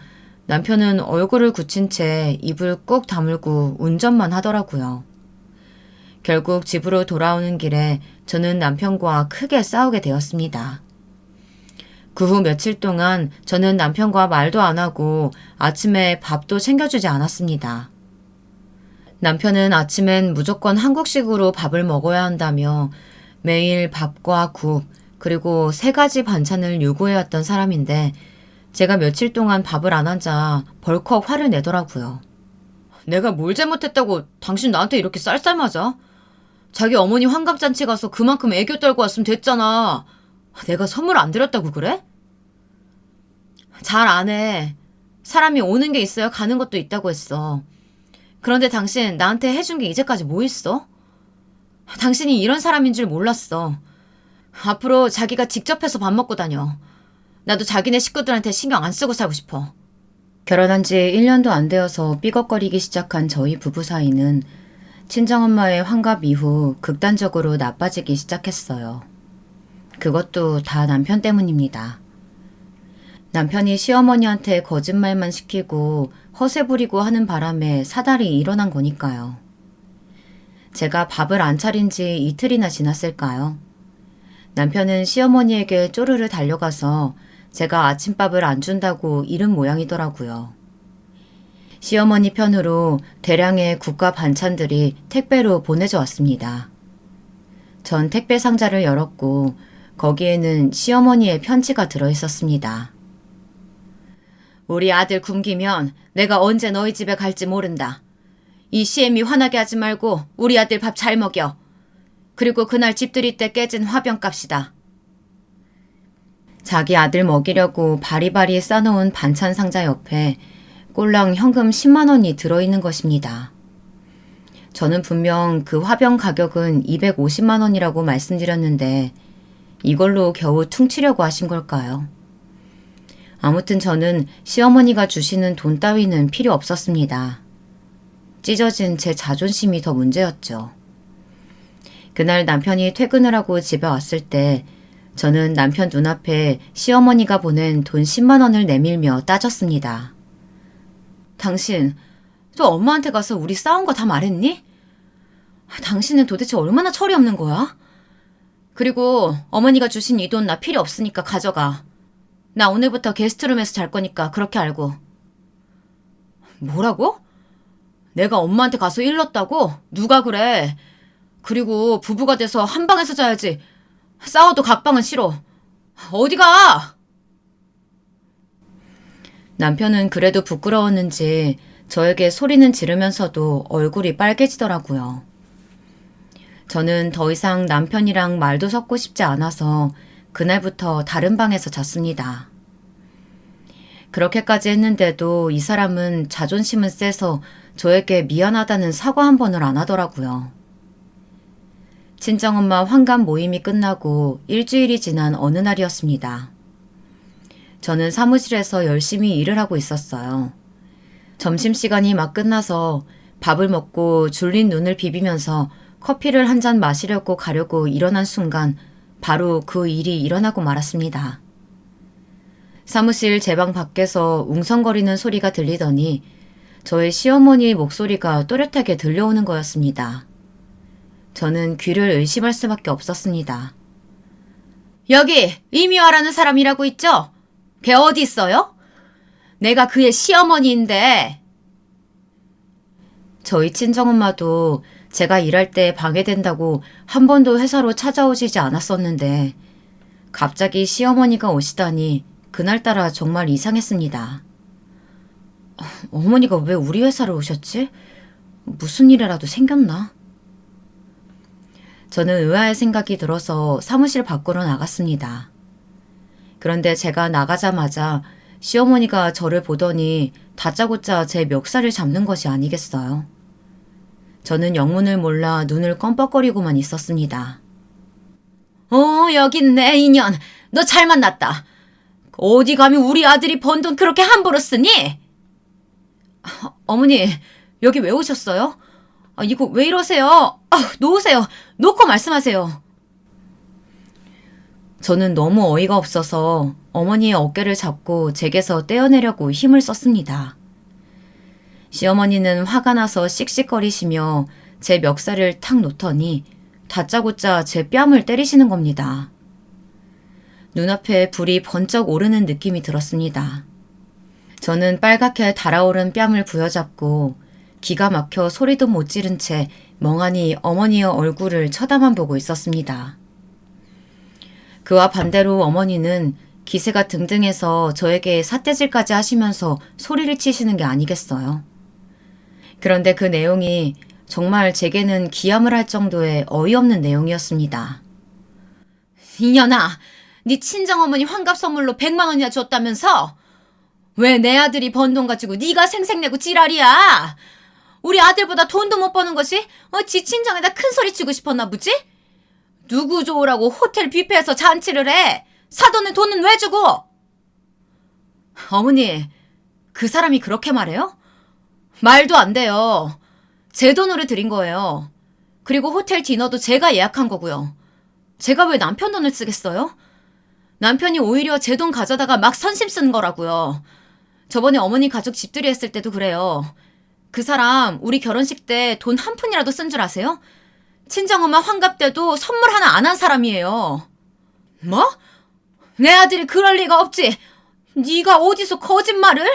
남편은 얼굴을 굳힌 채 입을 꾹 다물고 운전만 하더라고요. 결국 집으로 돌아오는 길에 저는 남편과 크게 싸우게 되었습니다. 그 후 며칠 동안 저는 남편과 말도 안 하고 아침에 밥도 챙겨주지 않았습니다. 남편은 아침엔 무조건 한국식으로 밥을 먹어야 한다며 매일 밥과 국 그리고 3가지 반찬을 요구해왔던 사람인데 제가 며칠 동안 밥을 안 하자 벌컥 화를 내더라고요. 내가 뭘 잘못했다고 당신 나한테 이렇게 쌀쌀맞아? 자기 어머니 환갑잔치 가서 그만큼 애교 떨고 왔으면 됐잖아. 내가 선물 안 드렸다고 그래? 잘 안 해. 사람이 오는 게 있어야 가는 것도 있다고 했어. 그런데 당신 나한테 해준 게 이제까지 뭐 있어? 당신이 이런 사람인 줄 몰랐어. 앞으로 자기가 직접 해서 밥 먹고 다녀. 나도 자기네 식구들한테 신경 안 쓰고 살고 싶어. 결혼한 지 1년도 안 되어서 삐걱거리기 시작한 저희 부부 사이는 친정엄마의 환갑 이후 극단적으로 나빠지기 시작했어요. 그것도 다 남편 때문입니다. 남편이 시어머니한테 거짓말만 시키고 허세 부리고 하는 바람에 사달이 일어난 거니까요. 제가 밥을 안 차린 지 이틀이나 지났을까요? 남편은 시어머니에게 쪼르르 달려가서 제가 아침밥을 안 준다고 이른 모양이더라고요. 시어머니 편으로 대량의 국가 반찬들이 택배로 보내져 왔습니다. 전 택배 상자를 열었고 거기에는 시어머니의 편지가 들어있었습니다. 우리 아들 굶기면 내가 언제 너희 집에 갈지 모른다. 이 시애미 화나게 하지 말고 우리 아들 밥 잘 먹여. 그리고 그날 집들이 때 깨진 화병값이다. 자기 아들 먹이려고 바리바리 싸놓은 반찬 상자 옆에 꼴랑 현금 10만 원이 들어있는 것입니다. 저는 분명 그 화병 가격은 250만 원이라고 말씀드렸는데 이걸로 겨우 퉁치려고 하신 걸까요? 아무튼 저는 시어머니가 주시는 돈 따위는 필요 없었습니다. 찢어진 제 자존심이 더 문제였죠. 그날 남편이 퇴근을 하고 집에 왔을 때 저는 남편 눈앞에 시어머니가 보낸 돈 10만 원을 내밀며 따졌습니다. 당신, 또 엄마한테 가서 우리 싸운 거 다 말했니? 당신은 도대체 얼마나 철이 없는 거야? 그리고 어머니가 주신 이 돈 나 필요 없으니까 가져가. 나 오늘부터 게스트룸에서 잘 거니까 그렇게 알고. 뭐라고? 내가 엄마한테 가서 일렀다고? 누가 그래? 그리고 부부가 돼서 한 방에서 자야지. 싸워도 각방은 싫어. 어디가? 남편은 그래도 부끄러웠는지 저에게 소리는 지르면서도 얼굴이 빨개지더라고요. 저는 더 이상 남편이랑 말도 섞고 싶지 않아서 그날부터 다른 방에서 잤습니다. 그렇게까지 했는데도 이 사람은 자존심은 세서 저에게 미안하다는 사과 한 번을 안 하더라고요. 친정엄마 환갑 모임이 끝나고 일주일이 지난 어느 날이었습니다. 저는 사무실에서 열심히 일을 하고 있었어요. 점심시간이 막 끝나서 밥을 먹고 졸린 눈을 비비면서 커피를 한 잔 마시려고 가려고 일어난 순간 바로 그 일이 일어나고 말았습니다. 사무실 제 방 밖에서 웅성거리는 소리가 들리더니 저의 시어머니의 목소리가 또렷하게 들려오는 거였습니다. 저는 귀를 의심할 수밖에 없었습니다. 여기 이미화라는 사람이라고 있죠? 걔 어디 있어요? 내가 그의 시어머니인데. 저희 친정엄마도 제가 일할 때 방해된다고 한 번도 회사로 찾아오시지 않았었는데 갑자기 시어머니가 오시다니 그날따라 정말 이상했습니다. 어머니가 왜 우리 회사로 오셨지? 무슨 일이라도 생겼나? 저는 의아할 생각이 들어서 사무실 밖으로 나갔습니다. 그런데 제가 나가자마자 시어머니가 저를 보더니 다짜고짜 제 멱살을 잡는 것이 아니겠어요. 저는 영문을 몰라 눈을 껌뻑거리고만 있었습니다. 여기 있네, 인연. 너 잘 만났다. 어디 감히 우리 아들이 번 돈 그렇게 함부로 쓰니? 어머니, 여기 왜 오셨어요? 이거 왜 이러세요? 놓으세요. 놓고 말씀하세요. 저는 너무 어이가 없어서 어머니의 어깨를 잡고 제게서 떼어내려고 힘을 썼습니다. 시어머니는 화가 나서 씩씩거리시며 제 멱살을 탁 놓더니 다짜고짜 제 뺨을 때리시는 겁니다. 눈앞에 불이 번쩍 오르는 느낌이 들었습니다. 저는 빨갛게 달아오른 뺨을 부여잡고 기가 막혀 소리도 못 지른 채 멍하니 어머니의 얼굴을 쳐다만 보고 있었습니다. 그와 반대로 어머니는 기세가 등등해서 저에게 삿대질까지 하시면서 소리를 치시는 게 아니겠어요. 그런데 그 내용이 정말 제게는 기함을 할 정도의 어이없는 내용이었습니다. 이년아, 네 친정어머니 환갑 선물로 100만 원이나 줬다면서? 왜 내 아들이 번 돈 가지고 네가 생색내고 지랄이야? 우리 아들보다 돈도 못 버는 것이 지 친정에다 큰 소리 치고 싶었나 보지? 누구 좋으라고 호텔 뷔페에서 잔치를 해? 사돈은 돈은 왜 주고? 어머니, 그 사람이 그렇게 말해요? 말도 안 돼요. 제 돈으로 드린 거예요. 그리고 호텔 디너도 제가 예약한 거고요. 제가 왜 남편 돈을 쓰겠어요? 남편이 오히려 제 돈 가져다가 막 선심 쓴 거라고요. 저번에 어머니 가족 집들이 했을 때도 그래요. 그 사람 우리 결혼식 때 돈 한 푼이라도 쓴 줄 아세요? 친정엄마 환갑 때도 선물 하나 안 한 사람이에요. 뭐? 내 아들이 그럴 리가 없지. 네가 어디서 거짓말을?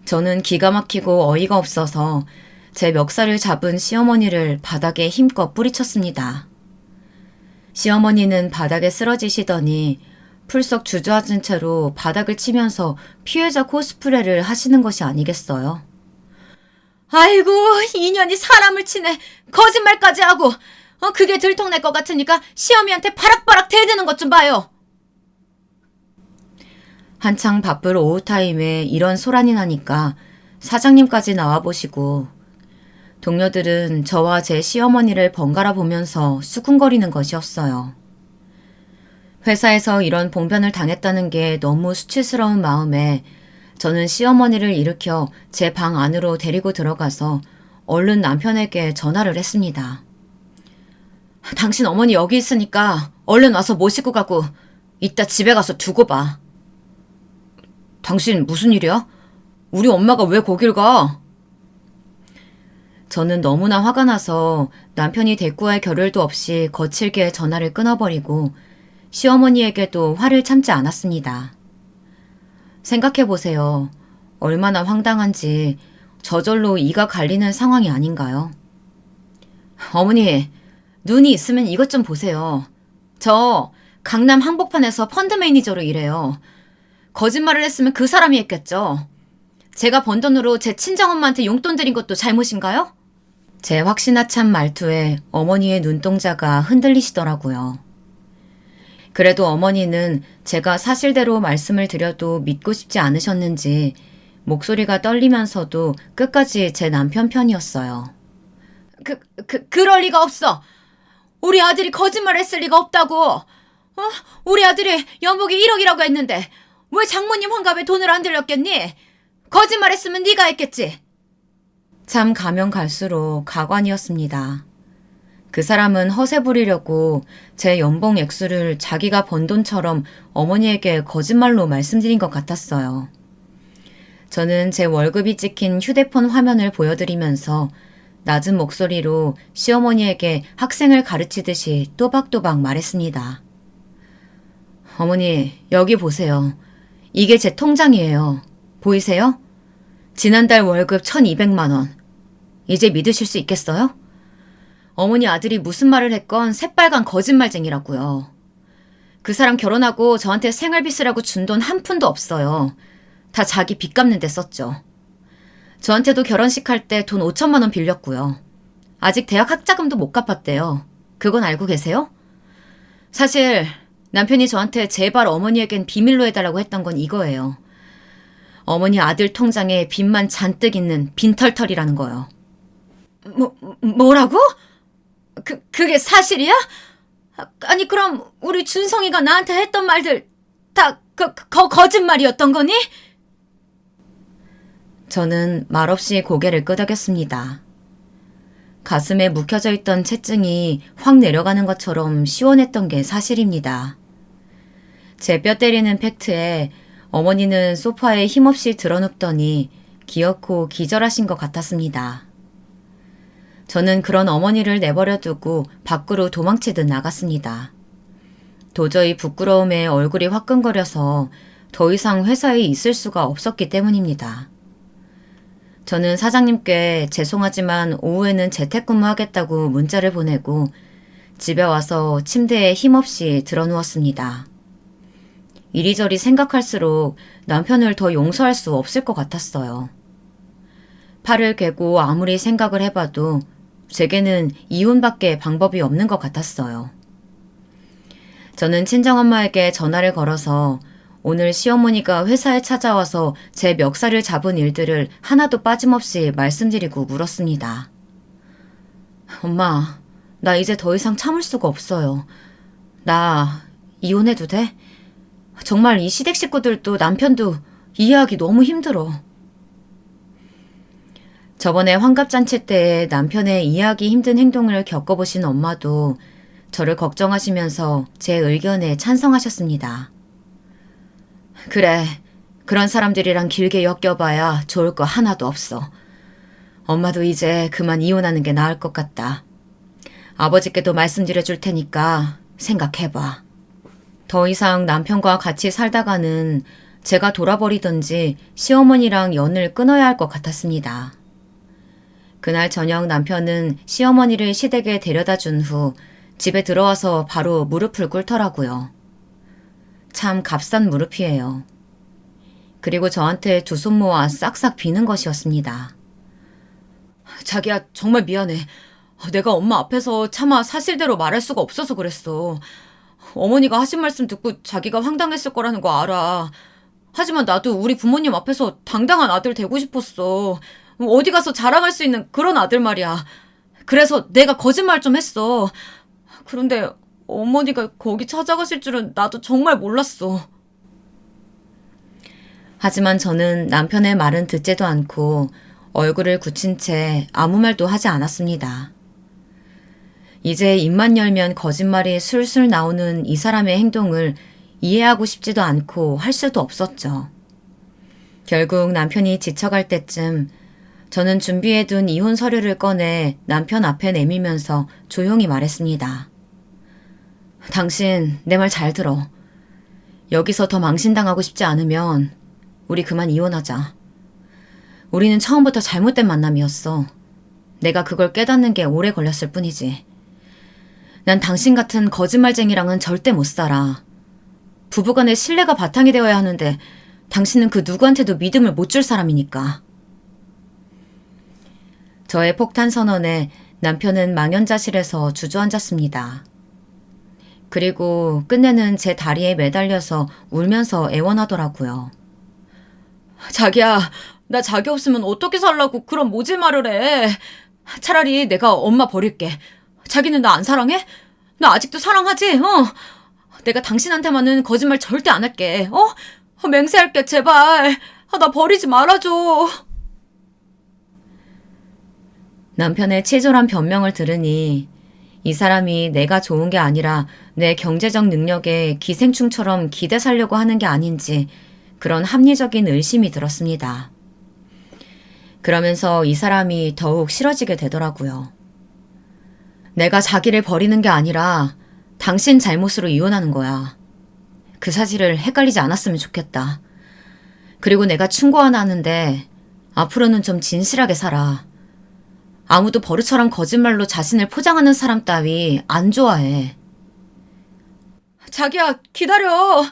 저는 기가 막히고 어이가 없어서 제 멱살을 잡은 시어머니를 바닥에 힘껏 뿌리쳤습니다. 시어머니는 바닥에 쓰러지시더니 풀썩 주저앉은 채로 바닥을 치면서 피해자 코스프레를 하시는 것이 아니겠어요? 아이고, 인연이 사람을 치네. 거짓말까지 하고. 그게 들통날 것 같으니까 시어미한테 바락바락 대드는 것 좀 봐요. 한창 바쁠 오후 타임에 이런 소란이 나니까 사장님까지 나와보시고 동료들은 저와 제 시어머니를 번갈아 보면서 수군거리는 것이었어요. 회사에서 이런 봉변을 당했다는 게 너무 수치스러운 마음에 저는 시어머니를 일으켜 제 방 안으로 데리고 들어가서 얼른 남편에게 전화를 했습니다. 당신 어머니 여기 있으니까 얼른 와서 모시고 가고 이따 집에 가서 두고 봐. 당신 무슨 일이야? 우리 엄마가 왜 거길 가? 저는 너무나 화가 나서 남편이 대꾸할 겨를도 없이 거칠게 전화를 끊어버리고 시어머니에게도 화를 참지 않았습니다. 생각해보세요. 얼마나 황당한지 저절로 이가 갈리는 상황이 아닌가요? 어머니, 눈이 있으면 이것 좀 보세요. 저 강남 한복판에서 펀드 매니저로 일해요. 거짓말을 했으면 그 사람이 했겠죠. 제가 번 돈으로 제 친정엄마한테 용돈 드린 것도 잘못인가요? 제 확신아찬 말투에 어머니의 눈동자가 흔들리시더라고요. 그래도 어머니는 제가 사실대로 말씀을 드려도 믿고 싶지 않으셨는지 목소리가 떨리면서도 끝까지 제 남편 편이었어요. 그럴 리가 없어. 우리 아들이 거짓말했을 리가 없다고. 우리 아들이 연봉이 1억이라고 했는데 왜 장모님 환갑에 돈을 안 들렸겠니? 거짓말했으면 네가 했겠지. 참 가면 갈수록 가관이었습니다. 그 사람은 허세 부리려고 제 연봉 액수를 자기가 번 돈처럼 어머니에게 거짓말로 말씀드린 것 같았어요. 저는 제 월급이 찍힌 휴대폰 화면을 보여드리면서 낮은 목소리로 시어머니에게 학생을 가르치듯이 또박또박 말했습니다. 어머니, 여기 보세요. 이게 제 통장이에요. 보이세요? 지난달 월급 1,200만 원. 이제 믿으실 수 있겠어요? 어머니 아들이 무슨 말을 했건 새빨간 거짓말쟁이라고요. 그 사람 결혼하고 저한테 생활비 쓰라고 준 돈 한 푼도 없어요. 다 자기 빚 갚는 데 썼죠. 저한테도 결혼식 할 때 돈 5천만 원 빌렸고요. 아직 대학 학자금도 못 갚았대요. 그건 알고 계세요? 사실 남편이 저한테 제발 어머니에겐 비밀로 해달라고 했던 건 이거예요. 어머니 아들 통장에 빚만 잔뜩 있는 빈털털이라는 거요. 뭐라고? 그게 사실이야? 아니 그럼 우리 준성이가 나한테 했던 말들 다 거짓말이었던 거니? 저는 말없이 고개를 끄덕였습니다. 가슴에 묵혀져 있던 채증이 확 내려가는 것처럼 시원했던 게 사실입니다. 제 뼈 때리는 팩트에 어머니는 소파에 힘없이 드러눕더니 기어코 기절하신 것 같았습니다. 저는 그런 어머니를 내버려 두고 밖으로 도망치듯 나갔습니다. 도저히 부끄러움에 얼굴이 화끈거려서 더 이상 회사에 있을 수가 없었기 때문입니다. 저는 사장님께 죄송하지만 오후에는 재택근무하겠다고 문자를 보내고 집에 와서 침대에 힘없이 드러누웠습니다. 이리저리 생각할수록 남편을 더 용서할 수 없을 것 같았어요. 팔을 괴고 아무리 생각을 해봐도 제게는 이혼밖에 방법이 없는 것 같았어요. 저는 친정엄마에게 전화를 걸어서 오늘 시어머니가 회사에 찾아와서 제 멱살을 잡은 일들을 하나도 빠짐없이 말씀드리고 물었습니다. 엄마, 나 이제 더 이상 참을 수가 없어요. 나 이혼해도 돼? 정말 이 시댁 식구들도 남편도 이해하기 너무 힘들어. 저번에 환갑잔치 때에 남편의 이해하기 힘든 행동을 겪어보신 엄마도 저를 걱정하시면서 제 의견에 찬성하셨습니다. 그래, 그런 사람들이랑 길게 엮여봐야 좋을 거 하나도 없어. 엄마도 이제 그만 이혼하는 게 나을 것 같다. 아버지께도 말씀드려 줄 테니까 생각해봐. 더 이상 남편과 같이 살다가는 제가 돌아버리든지 시어머니랑 연을 끊어야 할 것 같았습니다. 그날 저녁 남편은 시어머니를 시댁에 데려다 준 후 집에 들어와서 바로 무릎을 꿇더라고요. 참 값싼 무릎이에요. 그리고 저한테 두 손 모아 싹싹 비는 것이었습니다. 자기야, 정말 미안해. 내가 엄마 앞에서 차마 사실대로 말할 수가 없어서 그랬어. 어머니가 하신 말씀 듣고 자기가 황당했을 거라는 거 알아. 하지만 나도 우리 부모님 앞에서 당당한 아들 되고 싶었어. 어디 가서 자랑할 수 있는 그런 아들 말이야. 그래서 내가 거짓말 좀 했어. 그런데 어머니가 거기 찾아가실 줄은 나도 정말 몰랐어. 하지만 저는 남편의 말은 듣지도 않고 얼굴을 굳힌 채 아무 말도 하지 않았습니다. 이제 입만 열면 거짓말이 술술 나오는 이 사람의 행동을 이해하고 싶지도 않고 할 수도 없었죠. 결국 남편이 지쳐갈 때쯤 저는 준비해둔 이혼 서류를 꺼내 남편 앞에 내밀면서 조용히 말했습니다. 당신 내 말 잘 들어. 여기서 더 망신당하고 싶지 않으면 우리 그만 이혼하자. 우리는 처음부터 잘못된 만남이었어. 내가 그걸 깨닫는 게 오래 걸렸을 뿐이지. 난 당신 같은 거짓말쟁이랑은 절대 못 살아. 부부간의 신뢰가 바탕이 되어야 하는데 당신은 그 누구한테도 믿음을 못 줄 사람이니까. 저의 폭탄 선언에 남편은 망연자실해서 주저앉았습니다. 그리고 끝내는 제 다리에 매달려서 울면서 애원하더라고요. 자기야, 나 자기 없으면 어떻게 살라고 그런 모질 말을 해. 차라리 내가 엄마 버릴게. 자기는 나 안 사랑해? 나 아직도 사랑하지? 내가 당신한테만은 거짓말 절대 안 할게. 맹세할게, 제발. 나 버리지 말아줘. 남편의 치졸한 변명을 들으니 이 사람이 내가 좋은 게 아니라 내 경제적 능력에 기생충처럼 기대 살려고 하는 게 아닌지 그런 합리적인 의심이 들었습니다. 그러면서 이 사람이 더욱 싫어지게 되더라고요. 내가 자기를 버리는 게 아니라 당신 잘못으로 이혼하는 거야. 그 사실을 헷갈리지 않았으면 좋겠다. 그리고 내가 충고 하나 하는데 앞으로는 좀 진실하게 살아. 아무도 버릇처럼 거짓말로 자신을 포장하는 사람 따위 안 좋아해. 자기야, 기다려.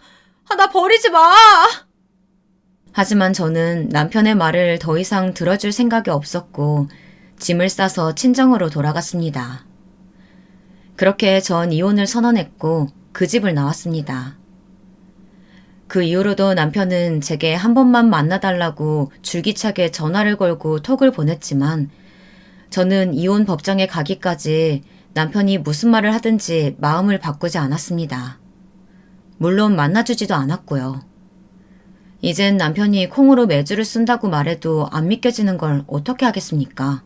나 버리지 마. 하지만 저는 남편의 말을 더 이상 들어줄 생각이 없었고 짐을 싸서 친정으로 돌아갔습니다. 그렇게 전 이혼을 선언했고 그 집을 나왔습니다. 그 이후로도 남편은 제게 한 번만 만나달라고 줄기차게 전화를 걸고 톡을 보냈지만 저는 이혼 법정에 가기까지 남편이 무슨 말을 하든지 마음을 바꾸지 않았습니다. 물론 만나주지도 않았고요. 이젠 남편이 콩으로 매주를 쓴다고 말해도 안 믿겨지는 걸 어떻게 하겠습니까?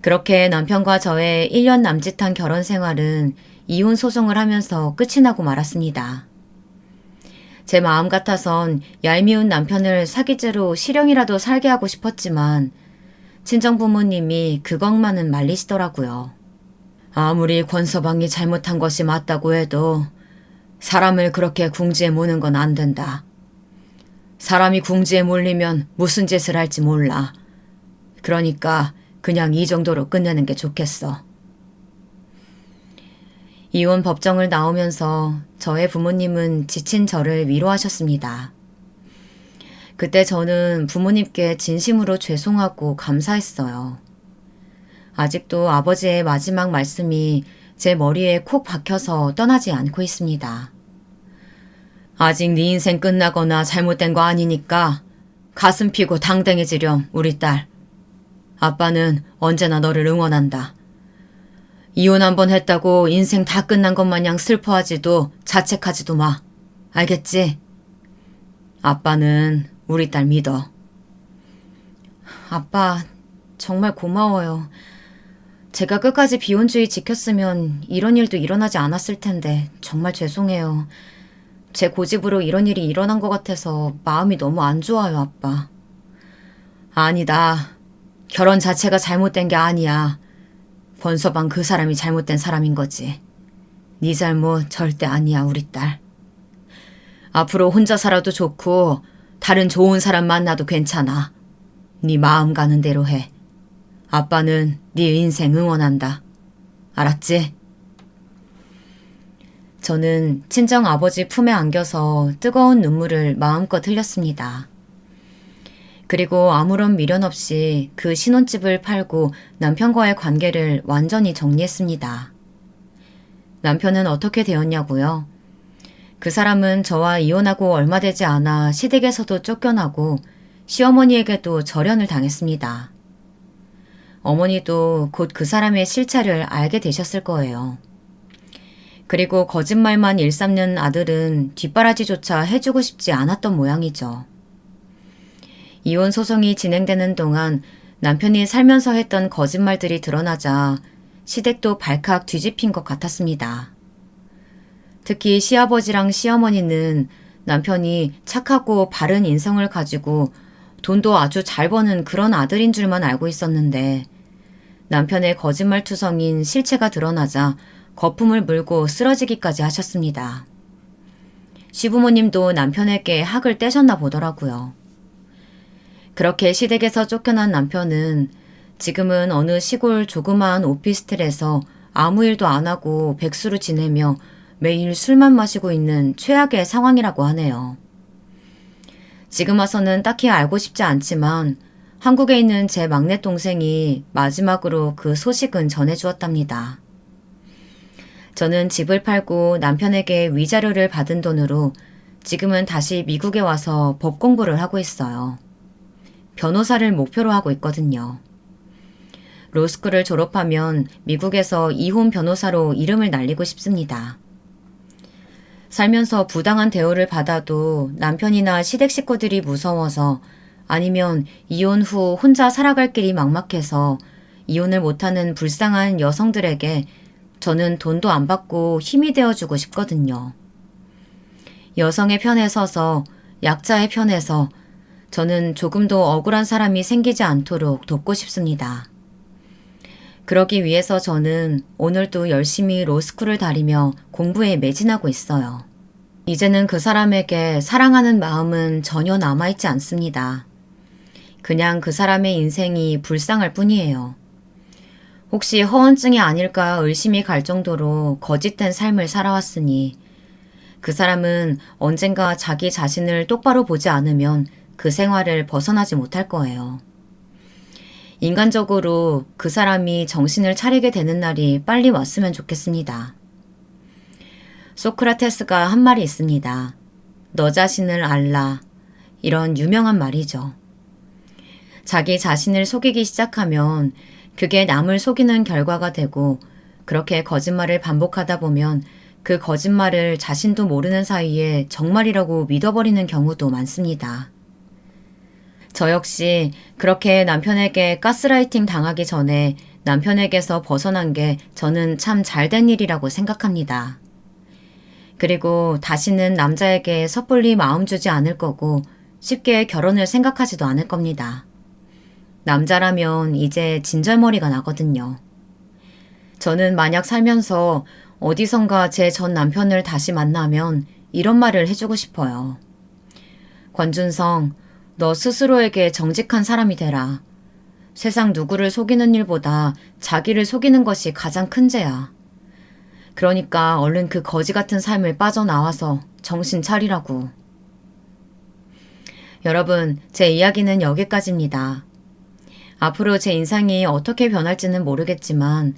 그렇게 남편과 저의 1년 남짓한 결혼 생활은 이혼 소송을 하면서 끝이 나고 말았습니다. 제 마음 같아선 얄미운 남편을 사기죄로 실형이라도 살게 하고 싶었지만 친정 부모님이 그것만은 말리시더라고요. 아무리 권서방이 잘못한 것이 맞다고 해도 사람을 그렇게 궁지에 모는 건 안 된다. 사람이 궁지에 몰리면 무슨 짓을 할지 몰라. 그러니까 그냥 이 정도로 끝내는 게 좋겠어. 이혼 법정을 나오면서 저의 부모님은 지친 저를 위로하셨습니다. 그때 저는 부모님께 진심으로 죄송하고 감사했어요. 아직도 아버지의 마지막 말씀이 제 머리에 콕 박혀서 떠나지 않고 있습니다. 아직 네 인생 끝나거나 잘못된 거 아니니까 가슴 피고 당당해지렴, 우리 딸. 아빠는 언제나 너를 응원한다. 이혼 한 번 했다고 인생 다 끝난 것 마냥 슬퍼하지도 자책하지도 마. 알겠지? 아빠는 우리 딸 믿어. 아빠, 정말 고마워요. 제가 끝까지 비혼주의 지켰으면 이런 일도 일어나지 않았을 텐데 정말 죄송해요. 제 고집으로 이런 일이 일어난 것 같아서 마음이 너무 안 좋아요, 아빠. 아니다. 결혼 자체가 잘못된 게 아니야. 권서방 그 사람이 잘못된 사람인 거지. 네 잘못 절대 아니야, 우리 딸. 앞으로 혼자 살아도 좋고 다른 좋은 사람 만나도 괜찮아. 네 마음 가는 대로 해. 아빠는 네 인생 응원한다. 알았지? 저는 친정 아버지 품에 안겨서 뜨거운 눈물을 마음껏 흘렸습니다. 그리고 아무런 미련 없이 그 신혼집을 팔고 남편과의 관계를 완전히 정리했습니다. 남편은 어떻게 되었냐고요? 그 사람은 저와 이혼하고 얼마 되지 않아 시댁에서도 쫓겨나고 시어머니에게도 절연을 당했습니다. 어머니도 곧 그 사람의 실체를 알게 되셨을 거예요. 그리고 거짓말만 일삼는 아들은 뒷바라지조차 해주고 싶지 않았던 모양이죠. 이혼 소송이 진행되는 동안 남편이 살면서 했던 거짓말들이 드러나자 시댁도 발칵 뒤집힌 것 같았습니다. 특히 시아버지랑 시어머니는 남편이 착하고 바른 인성을 가지고 돈도 아주 잘 버는 그런 아들인 줄만 알고 있었는데 남편의 거짓말투성인 실체가 드러나자 거품을 물고 쓰러지기까지 하셨습니다. 시부모님도 남편에게 학을 떼셨나 보더라고요. 그렇게 시댁에서 쫓겨난 남편은 지금은 어느 시골 조그마한 오피스텔에서 아무 일도 안 하고 백수로 지내며 매일 술만 마시고 있는 최악의 상황이라고 하네요. 지금 와서는 딱히 알고 싶지 않지만 한국에 있는 제 막내 동생이 마지막으로 그 소식은 전해주었답니다. 저는 집을 팔고 남편에게 위자료를 받은 돈으로 지금은 다시 미국에 와서 법 공부를 하고 있어요. 변호사를 목표로 하고 있거든요. 로스쿨을 졸업하면 미국에서 이혼 변호사로 이름을 날리고 싶습니다. 살면서 부당한 대우를 받아도 남편이나 시댁 식구들이 무서워서 아니면 이혼 후 혼자 살아갈 길이 막막해서 이혼을 못하는 불쌍한 여성들에게 저는 돈도 안 받고 힘이 되어주고 싶거든요. 여성의 편에 서서 약자의 편에서 저는 조금도 억울한 사람이 생기지 않도록 돕고 싶습니다. 그러기 위해서 저는 오늘도 열심히 로스쿨을 다니며 공부에 매진하고 있어요. 이제는 그 사람에게 사랑하는 마음은 전혀 남아있지 않습니다. 그냥 그 사람의 인생이 불쌍할 뿐이에요. 혹시 허언증이 아닐까 의심이 갈 정도로 거짓된 삶을 살아왔으니 그 사람은 언젠가 자기 자신을 똑바로 보지 않으면 그 생활을 벗어나지 못할 거예요. 인간적으로 그 사람이 정신을 차리게 되는 날이 빨리 왔으면 좋겠습니다. 소크라테스가 한 말이 있습니다. 너 자신을 알라. 이런 유명한 말이죠. 자기 자신을 속이기 시작하면 그게 남을 속이는 결과가 되고 그렇게 거짓말을 반복하다 보면 그 거짓말을 자신도 모르는 사이에 정말이라고 믿어버리는 경우도 많습니다. 저 역시 그렇게 남편에게 가스라이팅 당하기 전에 남편에게서 벗어난 게 저는 참 잘된 일이라고 생각합니다. 그리고 다시는 남자에게 섣불리 마음 주지 않을 거고 쉽게 결혼을 생각하지도 않을 겁니다. 남자라면 이제 진절머리가 나거든요. 저는 만약 살면서 어디선가 제 전 남편을 다시 만나면 이런 말을 해주고 싶어요. 권준성, 너 스스로에게 정직한 사람이 되라. 세상 누구를 속이는 일보다 자기를 속이는 것이 가장 큰 죄야. 그러니까 얼른 그 거지 같은 삶을 빠져나와서 정신 차리라고. 여러분, 제 이야기는 여기까지입니다. 앞으로 제 인상이 어떻게 변할지는 모르겠지만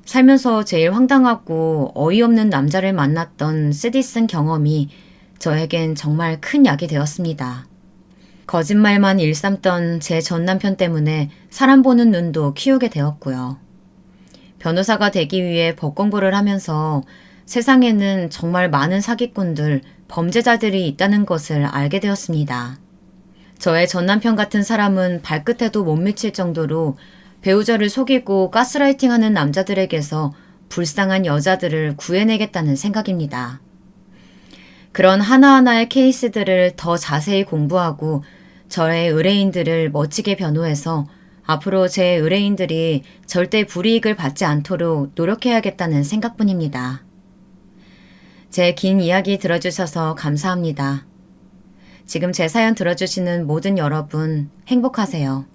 살면서 제일 황당하고 어이없는 남자를 만났던 쓰디쓴 경험이 저에겐 정말 큰 약이 되었습니다. 거짓말만 일삼던 제 전 남편 때문에 사람 보는 눈도 키우게 되었고요. 변호사가 되기 위해 법 공부를 하면서 세상에는 정말 많은 사기꾼들, 범죄자들이 있다는 것을 알게 되었습니다. 저의 전 남편 같은 사람은 발끝에도 못 미칠 정도로 배우자를 속이고 가스라이팅하는 남자들에게서 불쌍한 여자들을 구해내겠다는 생각입니다. 그런 하나하나의 케이스들을 더 자세히 공부하고 저의 의뢰인들을 멋지게 변호해서 앞으로 제 의뢰인들이 절대 불이익을 받지 않도록 노력해야겠다는 생각뿐입니다. 제 긴 이야기 들어주셔서 감사합니다. 지금 제 사연 들어주시는 모든 여러분 행복하세요.